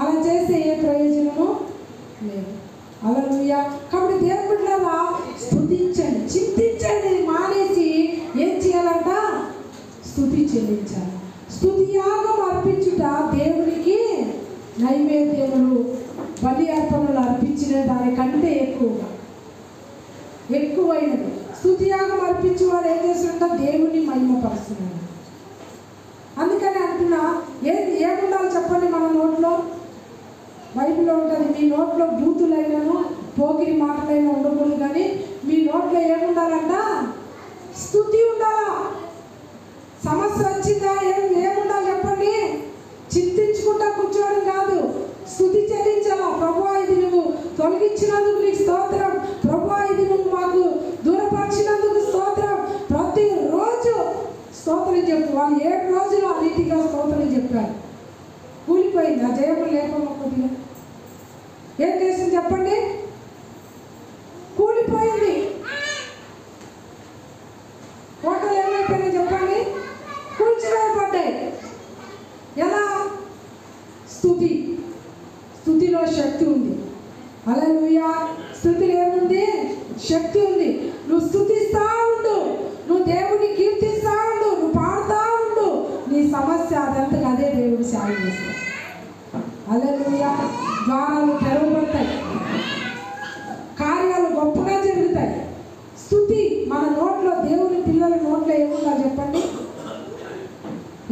అలా చేస్తే ఏ ప్రయోజనము లేదు. హల్లెలూయా. కాబట్టి దేవుడి బిడ్డలారా స్తుతించండి, చింతించండి మానేసి ఏం చేయాలంట? స్తుతి చెల్లించాలి. స్తుతి యాగం అర్పించుట దేవునికి నైవేద్యములు, బలి అర్పణలు అర్పించిన దానికంటే ఎక్కువైనది. స్తుతి యాగం అర్పించేవాడు ఏం చేస్తుంటా? దేవుని మహిమపరుస్తున్నాడు. అందుకని అంటున్నా, ఏముండాలి చెప్పండి మన నోట్లో? బైబిల్లో ఉంటుంది, మీ నోట్లో బూతులైనను పోకిరి మాటలైనా ఉండకూడదు, కానీ మీ నోట్లో ఏముండాలంట? స్తుతి ఉండాలా. సమస్య వచ్చిందా? ఏముండాలి చెప్పండి? చింతించుకుంటా కూర్చోవడం కాదు, స్తుతి చెల్లించాలా. ప్రభువా ఇది నువ్వు తొలగించినందుకు నీకు స్తోత్రం, ప్రభువా ఇది నువ్వు మాకు దూరపరిచినందుకు స్తోత్రం. ప్రతిరోజు స్తోత్రం చెప్పు. వాళ్ళు 7 రోజులు ఆ రీతిగా స్తోత్రం చెప్పారు. కూలిపోయింది ఆ జయము లేకుండా కొద్దిగా. ఏం చేసింది చెప్పండి? కూలిపోయింది. కోటలు ఏమైపోయినాయి చెప్పండి? కూల్చివేయబడ్డాయి. ఎలా? స్తుతిలో శక్తి ఉంది. హల్లెలూయా. స్తుతిలో ఏముంది? శక్తి ఉంది. నువ్వు స్తుతిస్తా ఉండు, నువ్వు దేవుని కీర్తిస్తా ఉండు, నువ్వు పాడుతూ ఉండు, నీ సమస్య అదంతగా అదే దేవుడు సాయం చేస్తాడు. హల్లెలూయా. ద్వారాలు తెరవబడతాయి, కార్యాలు గొప్పగా జరుగుతాయి. స్తుతి మన నోట్లో, దేవుని పిల్లల నోట్లో ఏముందా చెప్పండి?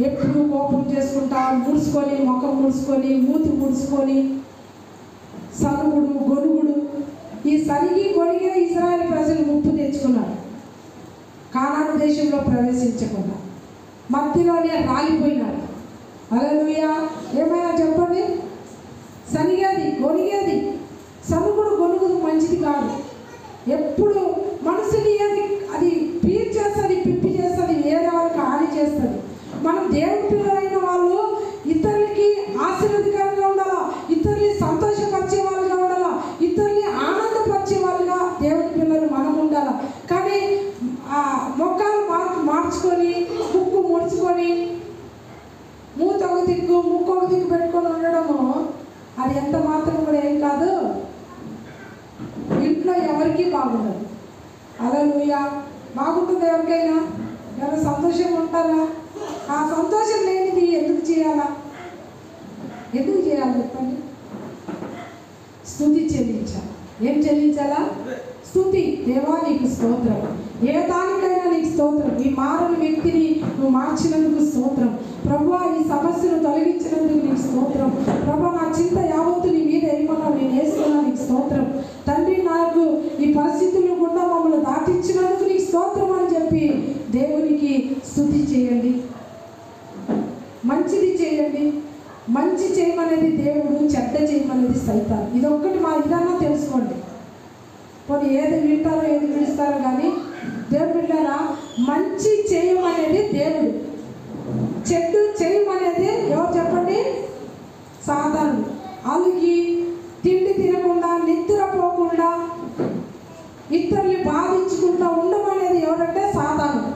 ఎప్పుడు కోపం చేసుకుంటా, ముడుచుకొని, ముఖం ముడుచుకొని, మూతి ముడుచుకొని, సరుగుడు గొనుగుడు. ఈ సరిగి గొనిగే ఇజ్రాయెల్ ప్రజలు ముప్పు తెచ్చుకున్నారు. కానాను దేశంలో ప్రవేశించకుండా మధ్యలోనే రాలిపోయినాడు. హల్లెలూయా. ఏమైనా చెప్పండి, సనిగేది గొనిగేది సనుగుడు గొనుగుడు మంచిది కాదు. ఎప్పుడు మనసుని అది పీల్చేస్తుంది, పిప్పి చేస్తుంది, వేరే వాళ్ళకి హాని చేస్తుంది. మనం దేవుడి పిల్లలైన వాళ్ళు ఇతరులకి ఆశీర్వాదకరంగా ఉండాలా, ఇతరుల్ని సంతోషపరిచే వాళ్ళుగా ఉండాలా, ఇతరుల్ని ఆనందపరిచే వాళ్ళుగా దేవుడి పిల్లలు మనం ఉండాలా. కానీ మొక్కలు మార్చుకొని ముక్కు ముడుచుకొని మూత ఒక దిక్కు ముక్కు ఒక దిక్కు పెట్టుకొని ఉండడము అది ఎంత మాత్రం కూడా ఏం కాదు, ఇంట్లో ఎవరికి బాగుండదు. హల్లెలూయా. బాగుంటుంది ఎవరికైనా? ఎవరైనా సంతోషంగా ఉంటారా? ఆ సంతోషం లేనిది ఎందుకు చేయాలా? ఎందుకు చేయాలి చెప్పండి? స్తుతి చెల్లించాలి. ఏం చెల్లించాలా? స్తుతి. దేవా నీకు స్తోత్రం, ఏ దానికైనా నీకు స్తోత్రం. ఈ మారని వ్యక్తిని నువ్వు మార్చినందుకు స్తోత్రం ప్రభువా, ఈ సమస్యను తొలగించినందుకు నీకు స్తోత్రం ప్రభువా, నా చింత యావత్తు నీ మీద ఏమన్నా నేను వేస్తున్నా నీకు స్తోత్రం తండ్రి. నాకు ఈ పరిస్థితులు గుండా మమ్మల్ని దాటించినందుకు నీకు స్తోత్రం అని చెప్పి దేవునికి స్తుతి చేయండి, మంచిది చేయండి. మంచి చేయమనేది దేవుడు, చెడ్డ చేయమనేది సైతాన్. ఇదొక్కటి మా ఇదన్నా తెలుసుకోండి. కొన్ని ఏది వింటారో ఏది విడుస్తారో కానీ దేవుడు బిడ్డలారా, మంచి చేయమనేది దేవుడు, చెడ్డు చేయమనేది ఎవరు చెప్పండి? సాతానుడు. అలిగి తిండి తినకుండా నిద్రపోకుండా ఇతరుల్ని బాధించుకుంటూ ఉండమనేది ఎవరంటే సాతానుడు.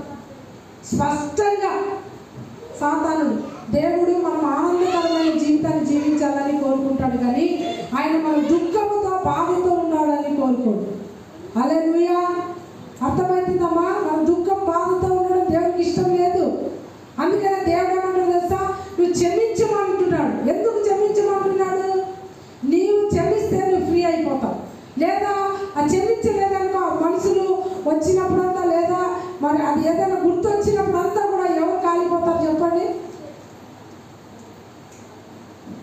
స్పష్టంగా సాతానుడు. దేవుడు మనం ఆనందకరమైన జీవితాన్ని జీవించాలని కోరుకుంటాడు కానీ ఆయన మన దుఃఖముతో బాధతో ఉండాలని కోరుకోడు. హల్లెలూయా. అర్థమవుతుందమ్మా? మన దుఃఖం బాధతో ఉండడం దేవుడికి ఇష్టం లేదు. అందుకనే దేవుడు ఏమంటాడు తెలుసా? నువ్వు క్షమించమంటున్నాడు. ఎందుకు క్షమించమంటున్నాడు? నీవు క్షమిస్తే నువ్వు ఫ్రీ అయిపోతావు. లేదా ఆ క్షమించలేదనుకో మనుషులు వచ్చినప్పుడంతా, లేదా మరి అది ఏదైనా గుర్తు వచ్చినప్పుడంతా కూడా ఎవరు కాలిపోతారు చెప్పండి?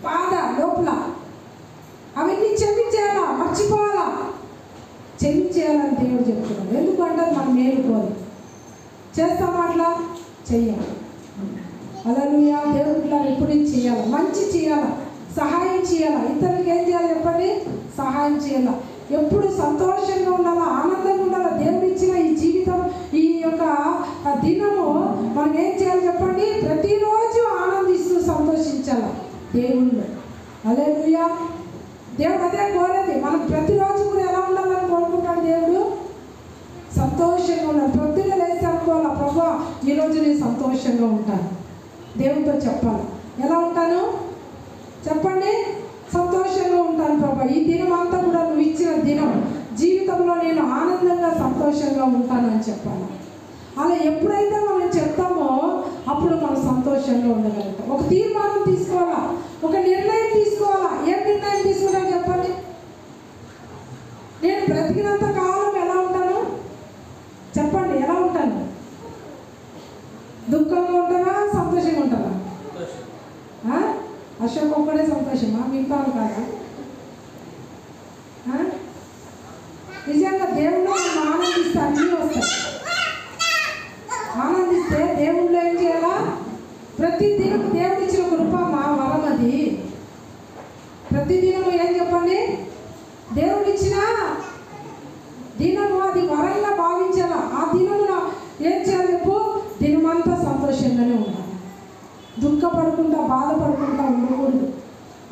బాధ లోపల. అవన్నీ క్షమించేయాలా, మర్చిపోవాలా. క్షమించేయాలని దేవుడు చెప్తున్నాడు. ఎందుకంటే మనం మేలు కోరి చేస్తాం, అట్లా చెయ్యాలి. హల్లెలూయా. దేవుడు ఎప్పుడు చేయాలి, మంచి చేయాలి, సహాయం చేయాలి. ఇతరులకు ఏం చేయాలి చెప్పండి? సహాయం చేయాలి. ఎప్పుడు సంతోషంగా ఉండాలా, ఆనందంగా ఉండాలా. దేవుడు ఇచ్చిన ఈ జీవితం, ఈ యొక్క దినము మనం ఏం చేయాలి చెప్పండి? ప్రతిరోజు ఆనందిస్తూ సంతోషించాలి దేవుళ్ళు. హల్లెలూయా. దేవుడు అదే కోరేది. మనం ప్రతిరోజు కూడా ఎలా ఉండాలని కోరుకుంటాడు దేవుడు? సంతోషంగా ఉండాలి. పొద్దున్న లేస్తే అనుకోవాలా, ప్రభువా ఈరోజు నేను సంతోషంగా ఉంటాను. దేవుడితో చెప్పాలి. ఎలా ఉంటాను చెప్పండి? సంతోషంగా ఉంటాను ప్రభా. ఈ దినం అంతా కూడా నువ్వు ఇచ్చిన దినం, జీవితంలో నేను ఆనందంగా సంతోషంగా ఉంటానని చెప్పాలి. అలా ఎప్పుడైతే మనం చెప్తామో అప్పుడు మనం సంతోషంగా ఉండగలుగుతాం. ఒక తీర్మానం తీసుకోవాలా, ఒక నిర్ణయం తీసుకోవాలా. ఏం నిర్ణయం తీసుకున్నా చెప్పండి? నేను బ్రతికినంత కాలం ఎలా ఉంటాను చెప్పండి? ఎలా ఉంటాను? దుఃఖంగా ఉంటానా, సంతోషంగా ఉంటానా? అశోక్ ఒక్కడే సంతోషమా? మిగతా కాదా? నిజంగా దేవుళ్ళు మనం ఆనందిస్తే అన్నీ వస్తాయి. ఆనందిస్తే దేవుళ్ళు ఏం చేయాలా? ప్రతి దినం దేవుడు ఇచ్చిన కృప మా వరం అది. ప్రతి దినము ఏం చెప్పండి? దేవుడు ఇచ్చిన దినము అది వరంగా భావించాలా. ఆ దినమున ఏం చేయాలి చెప్పు? దినమంతా సంతోషంగానే ఉండాలి. దుఃఖపడకుండా బాధపడకుండా ఉండకూడదు.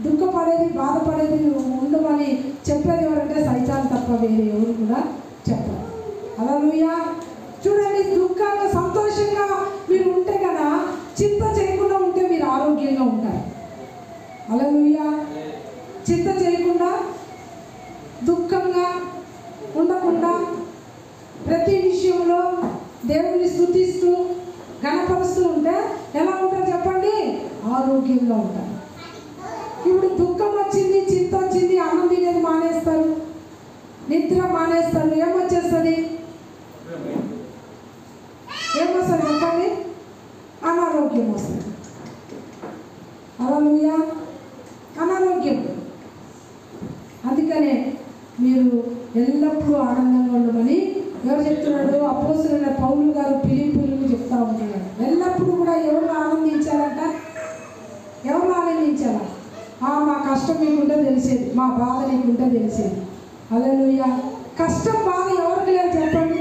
దుఃఖపడేది బాధపడేది ఉండమని చెప్పేది ఎవరంటే సైతాన్ తప్ప వేరే ఎవరు కూడా చెప్పారు. హల్లెలూయా. చూడండి, దుఃఖంగా సంతోషంగా మీరు ఉంటే కదా, చింత చేయకుండా ఉంటే మీరు ఆరోగ్యంగా ఉంటారు. హల్లెలూయా. చింత చేయకుండా, దుఃఖంగా ఉండకుండా, ప్రతి విషయంలో దేవుని స్తుతిస్తూ గణపరుస్తూ ఉంటే ఎలా ఉంటారు చెప్పండి? ఆరోగ్యంగా ఉంటారు. ఇప్పుడు దుఃఖం వచ్చింది, చింత వచ్చింది, అన్నం తినేది మానేస్తారు, నిద్ర మానేస్తారు. ఏమొచ్చేస్తుంది? ఏమొస్తుంది చెప్పండి? అనారోగ్యం వస్తుంది. హల్లెలూయా. అనారోగ్యం. అందుకనే మీరు ఎల్లప్పుడూ ఆనందంగా ఉండమని ఎవరు చెప్తున్నాడు? అపోస్తలుడైన పౌలు గారు ఫిలిప్పీయులకు ఎవరు ఆనందించారంట? ఎవరు ఆనందించారా? మా కష్టం మీకుంటే తెలిసేది, మా బాధ నీకుంటే తెలిసేది. హల్లెలూయా. కష్టం బాధ ఎవరికి లేదు చెప్పండి?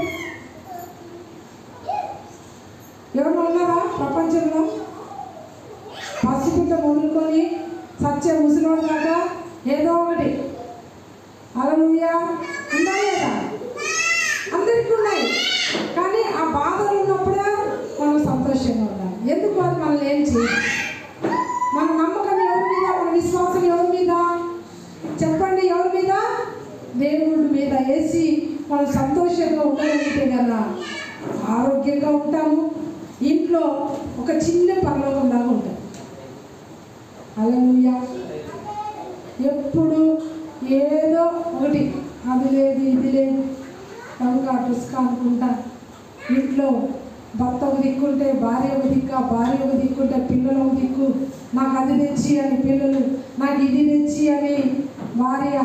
ఎవరు ఉన్నారా ప్రపంచంలో? పసిపిట్ట మొదలుకొని సత్య ముసలోడు దాకా ఏదో ఒకటి హల్లెలూయా ఉన్నాయి కదా, అందరికీ ఉన్నాయి. కానీ ఆ బాధలు ఉన్నప్పుడే మనం సంతోషంగా ఉండాలి. ఎందుకు? అది మనల్ని ఏం చేయాలి? మన నమ్మకం ఎవరి మీద? మన విశ్వాసం ఎవరి మీద? చెప్పండి, ఎవరి మీద? దేవుడి మీద వేసి మనం సంతోషంగా ఉండగలిగితే కదా ఆరోగ్యంగా ఉంటాము. ఇంట్లో ఒక చిన్న పరలోకంలాగా ఉంటుంది. హల్లెలూయా. ఎప్పుడు ఏదో ఒకటి అది లేదు ఇది లేదు టంకా టుస్కా అనుకుంటా ఇంట్లో భర్త ఒక దిక్కుంటే భార్య ఒక దిక్కు, భార్య ఒక దిక్కుంటే పిల్లలు ఒక దిక్కు. నాకు అది తెచ్చి అని పిల్లలు, నాకు ఇది తెచ్చి అని భార్య,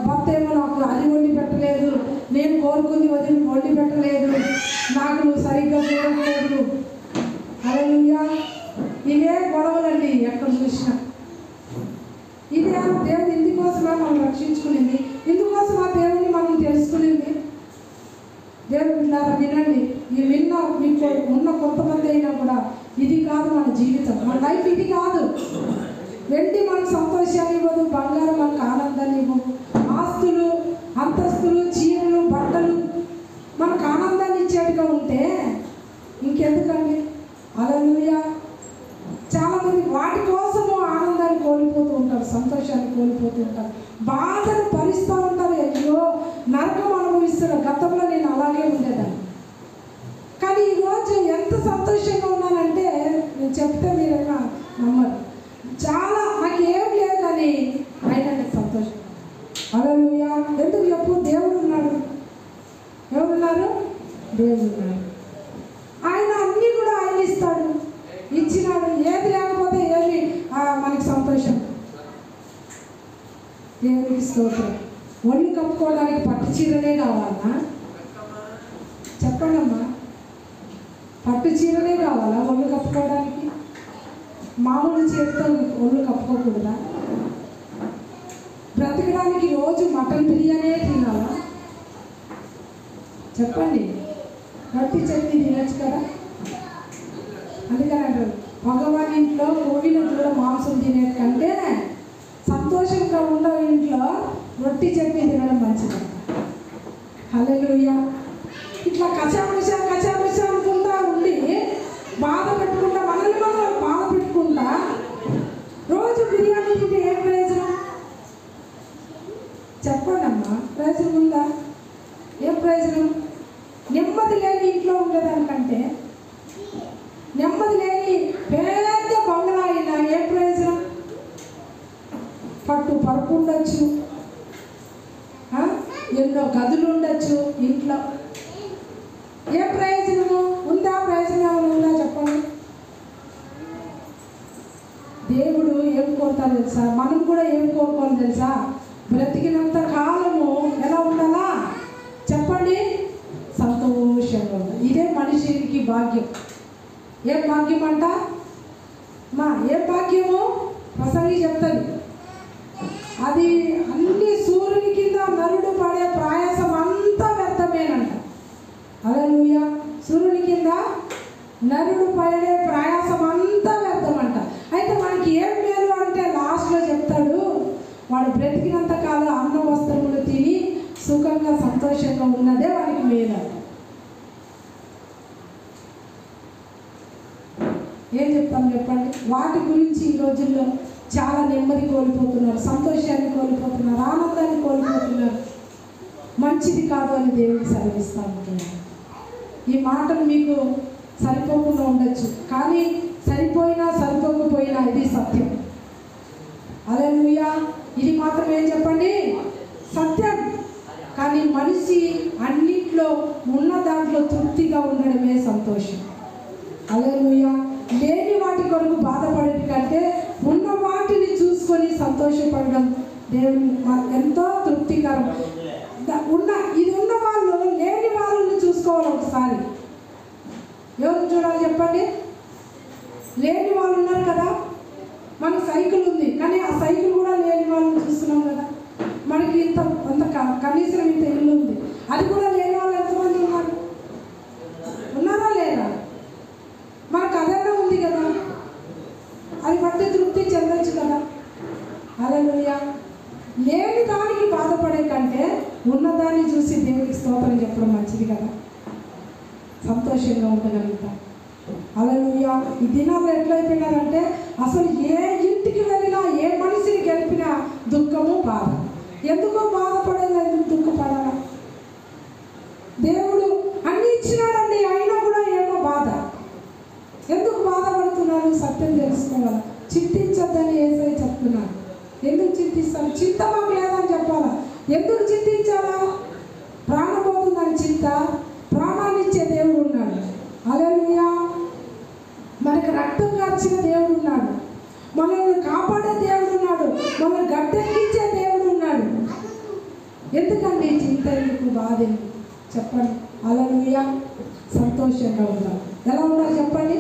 భర్త ఏమో నాకు అది వండి పెట్టలేదు, నేను కోరుకుంది వండి పెట్టలేదు, నాకు నువ్వు సరిగ్గా చూడలేదు. హల్లెలూయా. ఇవే గొడవలండి ఎక్కడ చూసినా. ఇదే దేవుడు ఇందుకోసమే మనం రక్షించుకునింది, ఇందుకోసం ఆ దేవుడిని మనం తెలుసుకునింది. దేవుడు ఇలారా వినండి, ఈ విన్న మీకు ఉన్న కొంతమంది అయినా కూడా ఇది కాదు మన జీవితం, మన లైఫ్ ఇది కాదు. వెండి మనకు సంతోషాన్ని ఇవ్వదు, బంగారం మనకు ఆనందాన్ని ఇవ్వదు, ఆస్తులు అంతస్తులు చీరలు బట్టలు మనకు ఆనందాన్ని ఇచ్చేట్టుగా ఉంటే ఇంకెందుకండి? హల్లెలూయా. చాలామంది వాటి కోసము ఆనందాన్ని కోల్పోతూ ఉంటారు, సంతోషాన్ని కోల్పోతూ ఉంటారు, బాధను భరిస్తూ ఉంటారు. అయ్యో నరకం అనుభవిస్తున్నారు. గతంలో నేను అలాగే ఉండేదాన్ని, కానీ ఈరోజు ఎంత సంతోషంగా ఉన్నానంటే నేను చెప్తే మీరైనా నమ్మరు. చాలా నాకు ఏం లేదు కానీ ఆయన సంతోషం. హల్లెలూయా. ఎందుకు చెప్పు? దేవుడు ఉన్నాడు. ఎవరున్నారు? దేవుడు ఉన్నాడు. ఆయన అన్నీ కూడా ఆయన ఇస్తాడు, ఇచ్చినాడు. ఏది లేకపోతే ఏమి మనకి సంతోషం? దేవునికి స్తోత్రం. ఒళ్ళు కప్పుకోవడానికి పట్టు చీరలే కావాలా? చెప్పండి అమ్మా, పట్టు చీరలే కావాలా ఒళ్ళు కప్పుకోవడానికి? మామూలు చీరతో ఒళ్ళు కప్పుకోకూడదా? బ్రతకడానికి రోజు మటన్ బిర్యానీ తినాలా? చెప్పండి, రొట్టి చట్నీ తినచ్చు కదా. అందుకని అంటారు భగవాన్ ఇంట్లో కోడిన కూడా మాంసం తినే కంటే సంతోషంగా ఉన్న ఇంట్లో రొట్టి చట్నీ తినడం మంచిది. హల్లెలూయా. ఇట్లా కచాముష అనుకుంటా ఉండి బాధ పెట్టుకుంటా, మనల్ని మనం బాధ పెట్టుకుంటా రోజు బిర్యానీ తింటే ఏం ప్రయోజనం? చెప్పండి అమ్మా, ప్రయోజనం ఉందా? ఏం ప్రయోజనం? నెమ్మది లేని ఇంట్లో ఉండేదానికంటే నెమ్మది లేని పెద్ద బంగ్లా అయినా ఏ ప్రయోజనం? పట్టు పరుపు ఉండొచ్చు, ఎన్నో గదులు ఉండొచ్చు ఇంట్లో, ఏ ప్రయోజనము ఉందా? ప్రయోజనం ఉందా? చెప్పండి. దేవుడు ఏం కోరుతాడు తెలుసా? మనం కూడా ఏం కోరుకోవాలి తెలుసా? బ్రతికినంత కాలము ఎలా ఉండాలా? చెప్పండి, సంతోషంగా ఉండాలి. ఇదే మనిషికి భాగ్యం. ఏం భాగ్యం అంట? ఏం భాగ్యము? ప్రసంగి చెప్తుంది. అది అన్ని సూర్యుని కింద నరుడు పడే ప్రయాసం అంతా వ్యర్థమేనంట. హల్లెలూయా. సూర్యుని కింద నరుడు పడే ప్రయాసం అంతా వ్యర్థమంట. అయితే మనకి ఏం మేలు అంటే లాస్ట్లో చెప్తాడు, వాడు బ్రతికినంత కాలం అన్న వస్త్రములు తిని సుఖంగా సంతోషంగా ఉన్నదే వాడికి మేలు. ఏం చెప్తాను చెప్పండి? వాటి గురించి ఈ రోజుల్లో చాలా నెమ్మది కోల్పోతున్నారు, సంతోషాన్ని కోల్పోతున్నారు, ఆనందాన్ని కోల్పోతున్నారు. మంచిది కాదు అని దేవుడికి సెలవిస్తూ ఉంటున్నారు. ఈ మాటలు మీకు సరిపోకుండా ఉండొచ్చు, కానీ సరిపోయినా సరిపోకపోయినా ఇది సత్యం. హల్లెలూయా. ఇది మాత్రం ఏం చెప్పండి? సత్యం. కానీ మనిషి అన్నిట్లో ఉన్న దాంట్లో తృప్తిగా ఉండడమే సంతోషం. హల్లెలూయా. లేని వాటి కొరకు బాధపడేది కంటే ఉన్న వాటిని చూసుకొని సంతోషపడడం దేవుని ఎంతో తృప్తికరం. ఇది ఉన్న వాళ్ళు లేని వాళ్ళని చూసుకోవాలి ఒకసారి. ఎవరిని చూడాలి చెప్పండి? లేని వాళ్ళు ఉన్నారు కదా. మనకు సైకిల్ ఉంది కానీ ఆ సైకిల్ కూడా లేని వాళ్ళని చూస్తున్నాం కదా. మనకి కనీసం ఇంత ఇల్లు ఉంది, అది కూడా లేని వాళ్ళు ఎంతమంది ఉన్నారు? ఉన్నారా లేదా? మనకు అదన్నా ఉంది కదా, అది బట్టి తృప్తి చెందొచ్చు కదా. హల్లెలూయా. లేని దానికి బాధపడే కంటే ఉన్నదాన్ని చూసి దేవుడికి స్తోత్రం చెప్పడం మంచిది కదా. సంతోషంగా ఉండగలుగుతాం. హల్లెలూయా. ఈ దినాల్లో ఎట్లయిపోయినారంటే అసలు ఏ ఇంటికి వెళ్ళినా ఏ మనిషిని గెలిపినా దుఃఖము బాధ. ఎందుకో బాధపడేది, ఎందుకు దుఃఖపడాలా? దేవుడు అన్ని ఇచ్చినాడండి, అయినా కూడా ఏమో బాధ. ఎందుకు బాధపడుతున్నారు? సత్యం తెలుసుకోవాలి. చింతించద్దని యేసయ్య చెప్తున్నాడు. ఎందుకు చింతిస్తాను? చింత మాకు లేదని చెప్పాలా? ఎందుకు చింతించాలా? ప్రాణం పోతుందని చింత, ప్రాణాన్ని ఇచ్చే దేవుడు ఉన్నాడు. హల్లెలూయా. మనకి రక్తం కార్చిన దేవుడు ఉన్నాడు, మనల్ని కాపాడే దేవుడు ఉన్నాడు, మనల్ని గట్టెక్కించే దేవుడు ఉన్నాడు. ఎందుకండి చింత, ఎందుకు బాధ చెప్పండి? హల్లెలూయా. సంతోషంగా ఉండాలి. ఎలా ఉండాలి చెప్పండి?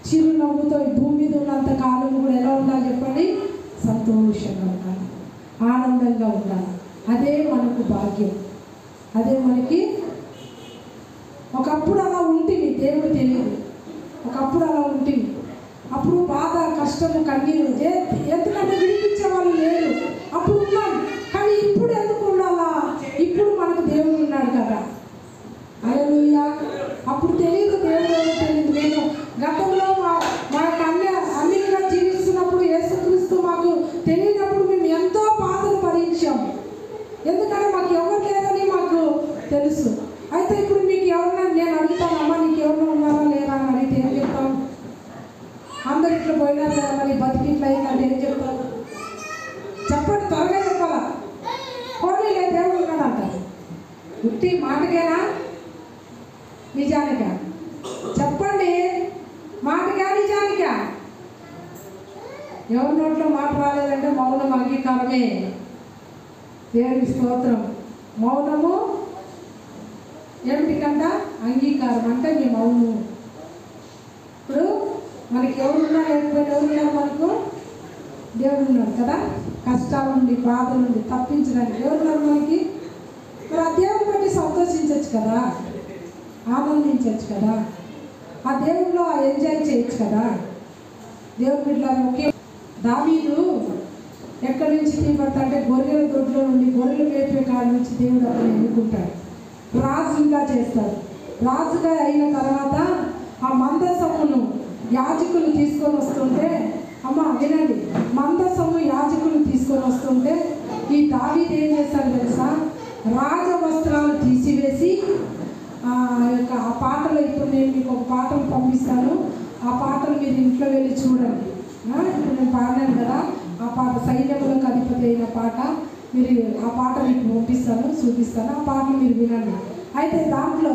చిరునవ్వుతో ఈ భూమి మీద ఉన్నంత కాలం కూడా ఎలా ఉండాలి చెప్పండి? సంతోషంగా ఉండాలి, ఆనందంగా ఉండాలి. అదే మనకు భాగ్యం, అదే మనకి. ఒకప్పుడు అలా ఉంటుంది, దేవుడు తెలియదు. ఒకప్పుడు అలా ఉంటుంది, అప్పుడు బాధ, కష్టము, కన్నీరు, ఎందుకంటే విడిపించే వాళ్ళు లేరు. అప్పుడు ఉన్నాం, కానీ ఇప్పుడు ఎందుకు ఉండాలా? ఇప్పుడు మనకు దేవుడు ఉన్నాడు కదా. హల్లెలూయా. అప్పుడు తెలియదు, దేవుడు తెలియదు. నేను గతంలో మాకు అన్నిగా జీవిస్తున్నప్పుడు యేసుక్రీస్తు మాకు తెలియనప్పుడు మేము ఎంతో బాధలు భరించాము. ఎందుకంటే మాకు ఎవరు లేదని మాకు తెలుసు. అయితే ఇప్పుడు మీకు ఎవరన్నా నేను అడుగుతాను, అమ్మ నీకు ఎవరన్నా ఉన్నారా లేరా అని అడిగితే ఏం చెప్తాం? అందరు ఇట్లా పోయినారు కదా, మరి బతికి ఇట్లా అయిందంటే ఏం చెప్తాం? చెప్పండి, త్వరగా చెప్పాలా? పోనీ లేదు దేవుడు ఉన్నాడు అంటారు. ఉట్టి మాటకేనా నిజానికా? చెప్పండి, మాటగా నిజానికా? ఎవరి నోట్లో మాట రాలేదంటే మౌనం అంగీకారమే. దేవునికి స్తోత్రం. మౌనము ఏమిటికంట? అంగీకారం అంటే మీ మౌనం. ఇప్పుడు మనకి ఎవరున్నా లేకపోయినా ఎవరున్నారు? మనకు దేవుడు ఉన్నాడు కదా. కష్టాల నుండి, బాధ నుండి తప్పించడానికి ఎవరున్నారు మనకి? మరి ఆ దేవుని బట్టి సంతోషించవచ్చు కదా, ఆనందించవచ్చు కదా, ఆ దేవుడిలో ఎంజాయ్ చేయొచ్చు కదా. దేవుని బిడ్డలారా, ఒకే దావీదు ఎక్కడి నుంచి తీయబడతా అంటే గొర్రెల దొడ్లో నుండి, గొర్రెలు మేపే కాడ నుంచి దేవుడు అతను ఎన్నుకుంటాడు, రాజుగా చేస్తాడు. రాజుగా అయిన తర్వాత ఆ మందసమును యాజకులు తీసుకొని వస్తుంటే, అమ్మ వినండి, మందసము యాజకులు తీసుకొని వస్తుంటే ఈ దావీదు ఏం చేస్తాడు తెలుసా? రాజ వస్త్రాలు తీసివేసి ఆ పాటలు, ఇప్పుడు నేను మీకు ఒక పాటలు పంపిస్తాను, ఆ పాటలు మీరు ఇంట్లో వెళ్ళి చూడండి. ఇప్పుడు నేను పాడినాను కదా, ఆ పాట సైన్యములకు అధిపతి అయిన పాట, మీరు ఆ పాట మీకు పంపిస్తాను, చూపిస్తాను, ఆ పాటలు మీరు వినండి. అయితే దాంట్లో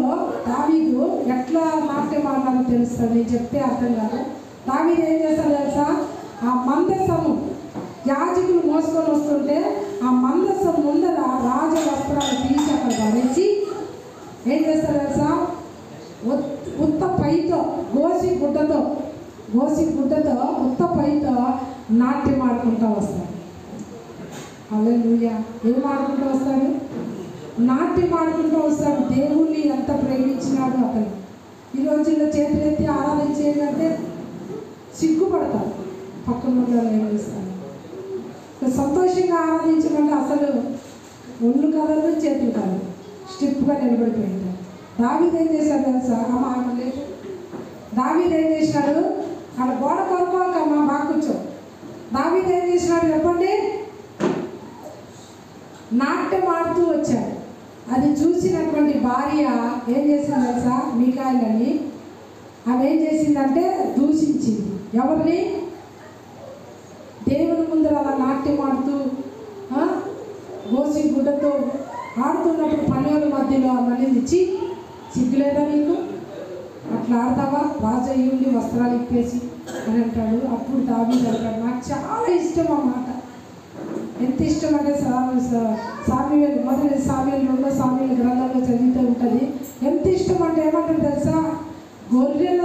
దావీదు ఎట్లా నాట్యం ఆడినారో తెలుస్తుంది, నేను చెప్తే అర్థం కాదు. దావీదు ఏం చేస్తాడు తెలుసా? ఆ మందసము యాజకులు మోసుకొని వస్తుంటే ఆ మందసం ముందర రాజ వస్త్రాలు తీసి అక్కడ పడేసి ఏం చేస్తారు తెలుసా? ఉత్త పైతో, గోసి గుడ్డతో ఉత్త పైతో నాట్యం ఆడుకుంటూ వస్తాడు. హల్లెలూయా. ఏం ఆడుకుంటూ వస్తాడు? నాట్యం ఆడుకుంటూ వస్తాడు. దేవుణ్ణి ఎంత ప్రేమించినాడు అతను. ఈ రోజుల్లో చేతులెత్తి ఆరాధించేదంటే సిగ్గుపడతారు, పక్కన ఏం చేస్తాను. సంతోషంగా ఆరాధించమంటే అసలు ఒళ్ళు కదలు, చేతులు కదలు, స్టిప్గా నిలబడిపోయింటారు. దావీదు ఏం చేశాడు తెలుసా? అమ్మ లేదు, దావీదు ఏం చేసినాడు? అక్కడ గోడ కొనుక్కోకమ్మా, బాగా కూర్చో. దావీదు ఏం చేసినాడు చెప్పండి? నాట్యం ఆడుతూ వచ్చాడు. అది చూసినటువంటి భార్య ఏం చేసింది తెలుసా? మీకాయలని ఆమె ఏం చేసిందంటే దూషించింది. ఎవరిని? దేవుని ముందర అలా నాట్యం ఆడుతూ గోసి గుడ్డతో ఆడుతున్నప్పుడు పనుల మధ్యలో మళ్ళీ ఇచ్చి, సిగ్గులేదా నీకు? అట్లా ఆడతావా? రాజు అయ్యుండి వస్త్రాలు ఇప్పేసి అని అంటాడు. అప్పుడు దావీదు అంటాడు, నాకు చాలా ఇష్టం ఆ మాట. ఎంత ఇష్టం అంటే సామ్యుయేలు, మొదటి సామ్యుయేలు, రెండో సామ్యుయేలు గ్రంథంలో చదివితే ఉంటుంది. ఎంత ఇష్టం అంటే ఏమంటాడు తెలుసా? గొర్రెల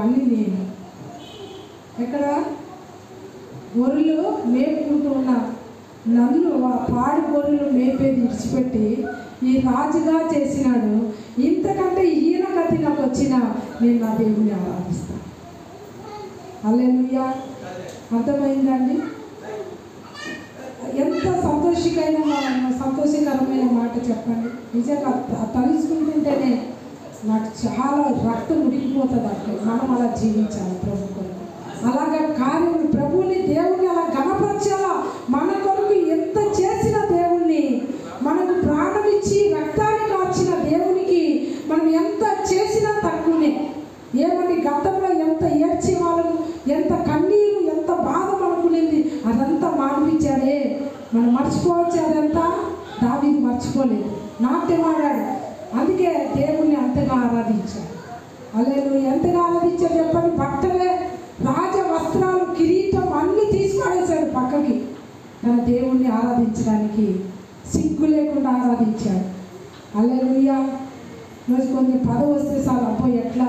అన్ని నేను. ఎక్కడ గొర్రెలు మేపుకుంటూ ఉన్న నన్ను ఆ పాడి గొర్రెలు మేపేది విడిచిపెట్టి ఈ రాజుగా చేసినాడు. ఇంతకంటే ఈయన గతి నాకు వచ్చినా నేను నా దేవుణ్ణి ఆరాధిస్తాను. హల్లెలూయా. అర్థమైందండి? ఎంత సంతోషకరమైన మాట చెప్పండి. నిజంగా తలుచుకుంటుంటేనే నాకు చాలా రక్తం ఉడికిపోతుంది. అంటే మనం అలా జీవించాలి ప్రభు కొరకు. అలాగా కార్యములు ప్రభువుని దేవుణ్ణి అలా గణపరచాలా. మన కొరకు ఎంత చేసిన దేవుణ్ణి, మనకు ప్రాణం ఇచ్చి రక్తాన్ని కార్చిన దేవునికి మనం ఎంత చేసినా తక్కువనే. ఏమని గతంలో ఎంత ఏడ్చే వాళ్ళము, ఎంత కన్నీరు, ఎంత బాధ మనకునింది, అదంతా మానిపించాడే. మనం మర్చిపోవచ్చు. అదంతా దావీదు మర్చిపోలేదు, నాట్యమాడాడు. అందుకే దేవుణ్ణి అంతగా ఆరాధించాడు. హల్లెలూయా. ఎంతగా ఆరాధించాడు చెప్పండి. బట్టలే, రాజ వస్త్రాలు, కిరీటం అన్నీ తీసుకుపడేశాడు పక్కకి. తన దేవుణ్ణి ఆరాధించడానికి సిగ్గు లేకుండా ఆరాధించాడు. హల్లెలూయా. రోజు కొన్ని పదవి వస్తే చాలు, అబ్బో ఎట్లా,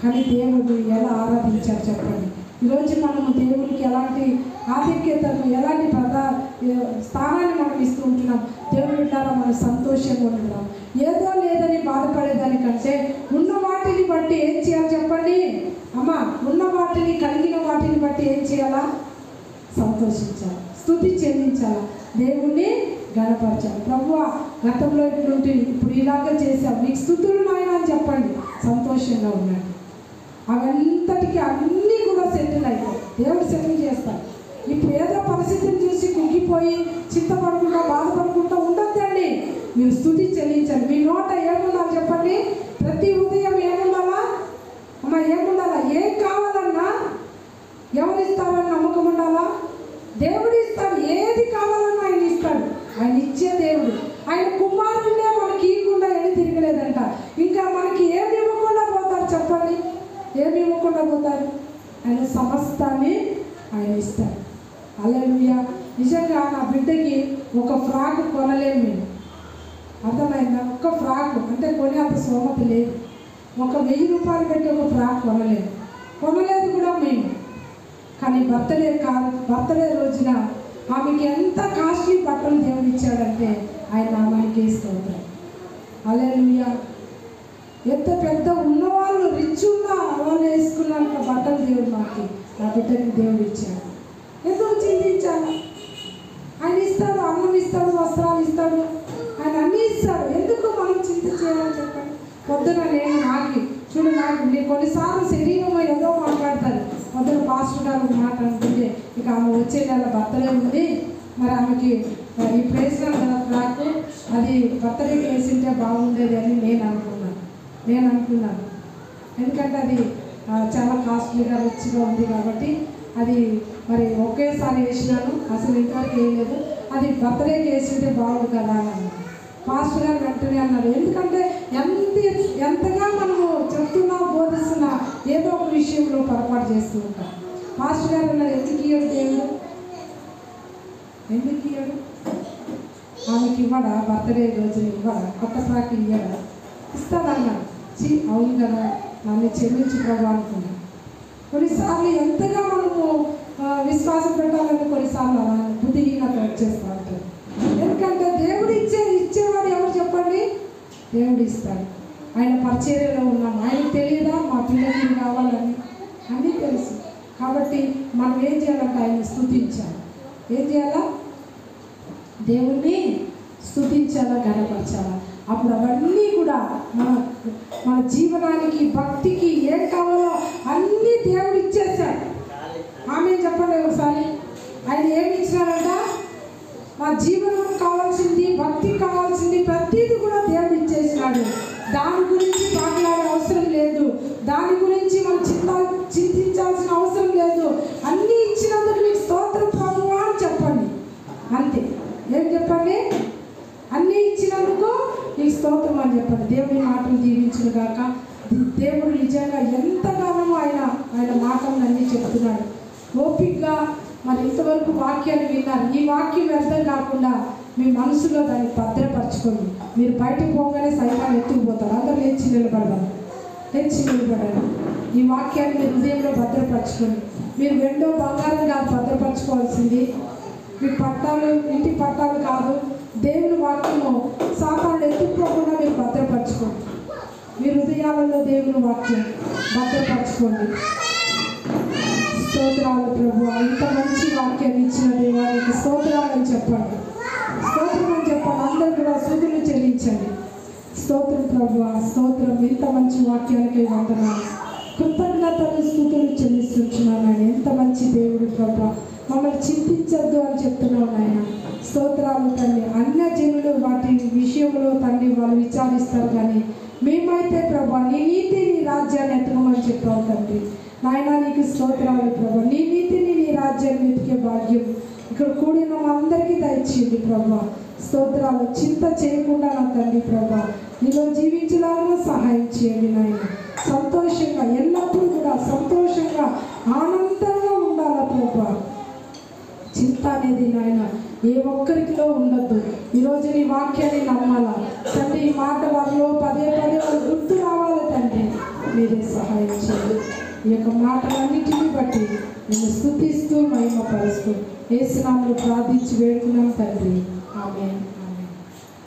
కానీ దేవుడు ఎలా ఆరాధించారు చెప్పండి. ఈరోజు మనము దేవునికి ఎలాంటి ఆధిక్యతను, ఎలాంటి స్థానాన్ని మనం ఇస్తూ ఉంటున్నాం. దేవుడి ద్వారా మనం సంతోషంగా ఉంటున్నాం. ఏదో లేదని బాధపడేదానికంటే ఉన్న వాటిని బట్టి ఏం చేయాలి చెప్పండి అమ్మా. ఉన్న వాటిని, కలిగిన వాటిని బట్టి ఏం చేయాలా? సంతోషించాలి, స్తుతి చెల్లించాలా, దేవుణ్ణి గణపరచాలి. ప్రభువా గతంలో ఇట్లుంటే ఇప్పుడు ఇలాగ చేశాం, నీకు స్తుతులు నాయన అని చెప్పండి. సంతోషంగా ఉన్నాడు. అవంతటికి అన్నీ కూడా సెటిల్ అయిపోయి దేవుడు సెటిల్ చేస్తాడు. ఇప్పుడు ఏదో పరిస్థితిని చూసి కుంగిపోయి చింతపడకుండా బాధపడకుండా ఉండొద్దండి. మీరు స్తుతి చెల్లించండి. మీ నోట ఏముండాలి చెప్పండి. ప్రతి ఉదయం ఏముండాలా అమ్మ? ఏముండాలా? ఏం కావాలన్నా ఎవరిస్తారని నమ్మకం ఉండాలా? దేవుడు ఇస్తాడు. ఏది కావాలన్నా ఆయన ఇస్తాడు. ఆయన ఇచ్చే దేవుడు. ఆయన కుమారుడే మనకి ఇవ్వకుండా ఏమి తిరగలేదంట. ఇంకా మనకి ఏమి ఇవ్వకుండా పోతారు చెప్పండి? ఏమి ఇవ్వకుండా పోతారు? ఆయన సమస్తాన్ని ఆయన ఇస్తాడు. హల్లెలూయా. నిజంగా నా బిడ్డకి ఒక ఫ్రాక్ కొనలేము మేము. అర్థమైందా? ఒక్క ఫ్రాక్ అంటే కొని అంత స్తోమత లేదు. 1000 రూపాయలు పెట్టి ఒక ఫ్రాక్ కొనలేదు కూడా మేము. కానీ బర్త్డే రోజున ఆమెకి ఎంత కాస్ట్లీ బట్టలు దేవుడు ఇచ్చాడంటే ఆయన నామానికి స్తోత్రం. హల్లెలూయా. ఎంత పెద్ద ఉన్నవాళ్ళు, రిచ్ ఉన్న వాళ్ళు వేసుకున్నంత బట్టలు దేవుడు నా బిడ్డకి దేవుడు ఇచ్చాడు. ఎందుకు చింతించాలి? ఆయన ఇస్తాడు, అన్నం ఇస్తాడు, వస్త్రాలు ఇస్తాడు, ఆయన అన్నీ ఇస్తాడు. ఎందుకు మనం చింత చేయాలని చెప్పండి. పొద్దున నాకు కొన్నిసార్లు శరీరం ఏదో మాట్లాడతారు. పొద్దున పాస్టర్ గారు మాట్లాడుతుంటే ఇక ఆమె వచ్చే నెల బర్త్డే ఉంది, మరి ఆమెకి ఈ ప్లేస్లో కదా ఫ్రాక్, అది బర్త్డేకి వేసింటే బాగుండేది అని నేను అనుకున్నాను. ఎందుకంటే అది చాలా కాస్ట్లీగా రిచ్గా ఉంది కాబట్టి అది మరి ఒకేసారి వేసినాను. అసలు ఇంతవరకు వేయలేదు. అది బర్త్డేకి వేసింటే బాగుంది కదా అని అన్నాను. పాస్టర్ గారు వెంటనే అన్నారు, ఎందుకంటే ఎంతగా మనము చెప్తున్నా, బోధిస్తున్నా ఏదో ఒక విషయంలో పొరపాటు చేస్తూ ఉంటాం. పాస్టర్ గారు అన్నారు, ఎందుకు ఇయ్యడు దేవుడు? ఎందుకు ఇయ్యడు? ఆమెకి ఇవ్వడా? బర్త్డే రోజున ఇవ్వడా? కొత్త ఫ్రాక్ ఇయ్యడా? ఇస్తాడన్నాడు. అవును కదా, నన్ను క్షమించి ప్రభు అనుకున్నాను. కొన్నిసార్లు ఎంతగా మనము విశ్వాసం పెట్టాలని కొన్నిసార్లు అలా బుద్ధిహీనత వచ్చేస్తూ ఉంటారు. ఎందుకంటే దేవుడు ఇచ్చేవాడు ఎవరు చెప్పండి? దేవుడు ఇస్తాడు. ఆయన పరిచర్యలో ఉన్నాం. ఆయనకు తెలియదా మా పిల్లలకి కావాలని? అన్నీ తెలుసు. కాబట్టి మనం ఏం చేయాలంటే ఆయన స్తుతించాలి. ఏం చేయాలా? దేవుణ్ణి స్తుతించాలా, గణపరచాలా. అప్పుడు అవన్నీ కూడా మన జీవనానికి, భక్తికి ఏం కావాలో అన్నీ దేవుడు ఇచ్చేసాడు. ఆమె చెప్పండి ఒకసారి. ఆయన ఏమి ఇచ్చినాడంట? మా జీవనం కావాల్సింది, భక్తికి కావాల్సింది ప్రతిదీ కూడా దేవుడు ఇచ్చేసినాడు. దాని గురించి మాట్లాడే అవసరం లేదు. దాని గురించి మనం చింతించాల్సిన అవసరం లేదు. అన్నీ ఇచ్చినందుకు మీకు స్తోత్రం ప్రభువా అని చెప్పండి. అంతే. ఏం చెప్పండి? అన్నీ ఇచ్చినందుకు నీకు స్తోత్రం అని చెప్పండి. దేవుడి మాటలు దీవించును గాక. దేవుడు నిజంగా ఎంతగానో ఆయన మాటలను అన్నీ చెప్తున్నాడు. ఓపికగా మరి ఇంతవరకు వాక్యాన్ని విన్నారు. ఈ వాక్యం వ్యర్థం కాకుండా మీ మనసులో దాన్ని భద్రపరచుకోండి. మీరు బయటకు పోగానే సైతాన్ని ఎత్తుకుపోతారు. అందరూ లేచి నిలబడదాం. ఈ వాక్యాన్ని మీ హృదయంలో భద్రపరచుకోండి. మీరు వెండో బంగారం కాదు భద్రపరచుకోవాల్సింది, మీ పట్టాలు ఇంటి పట్టాలు కాదు, దేవుని వాక్యము సాతానుడు ఎత్తుక్కోకుండా మీరు భద్రపరచుకోండి. మీ హృదయాలలో దేవుని వాక్యం భద్రపరచుకోండి. స్తోత్రాలు ప్రభు, ఇంత మంచి వాక్యాన్ని ఇచ్చిన దేవానికి స్తోత్రాలని చెప్పండి. స్తోత్రం అని చెప్పండి. అందరూ కూడా స్తుతులు చెల్లించండి. స్తోత్రం ప్రభు, స్తోత్రం. ఇంత మంచి వాక్యానికి వందనాలు, కృతజ్ఞతలు, స్తుతులు చెల్లిస్తున్నాను ఆయన. ఎంత మంచి దేవుడు ప్రభు, మమ్మల్ని చింతించద్దు అని చెప్తున్నాను ఆయన. స్తోత్రాలు తండ్రి. అన్యజనులు వాటి విషయంలో తండ్రి వాళ్ళు విచారిస్తారు, కానీ మేమైతే ప్రభు నీ నీతి నీ రాజ్యాన్ని ఎత్తమని చెప్పావు తండ్రి. నాయన నీకు స్తోత్రాలు ప్రభు. నీ నీతిని నీ రాజ్యాన్ని వెతికే భాగ్యం ఇక్కడ కూడిన అందరికీ దయచేయండి ప్రభు. స్తోత్రాలు. చింత చేయకుండా నా తండ్రి ప్రభు నీలో జీవించలాగా సహాయం చేయండి నాయన. సంతోషంగా ఎల్లప్పుడూ కూడా సంతోషంగా ఆనందంగా ఉండాలా ప్రభు. చింత అనేది నాయన ఏ ఒక్కరికిలో ఉండద్దు. ఈరోజు నీ వాక్యాన్ని నమ్మాలా తండ్రి. ఈ మాట వారిలో పదే పదే వాళ్ళు గుర్తు రావాలి తండ్రి. మీరే సహాయం చేయండి. ఈ యొక్క మాటలన్నిటిని బట్టి నేను స్తుతిస్తూ మహిమపరుస్తూ యేసు నామములో ప్రార్థించి వేడుకున్నాం తండ్రి. ఆమేన్.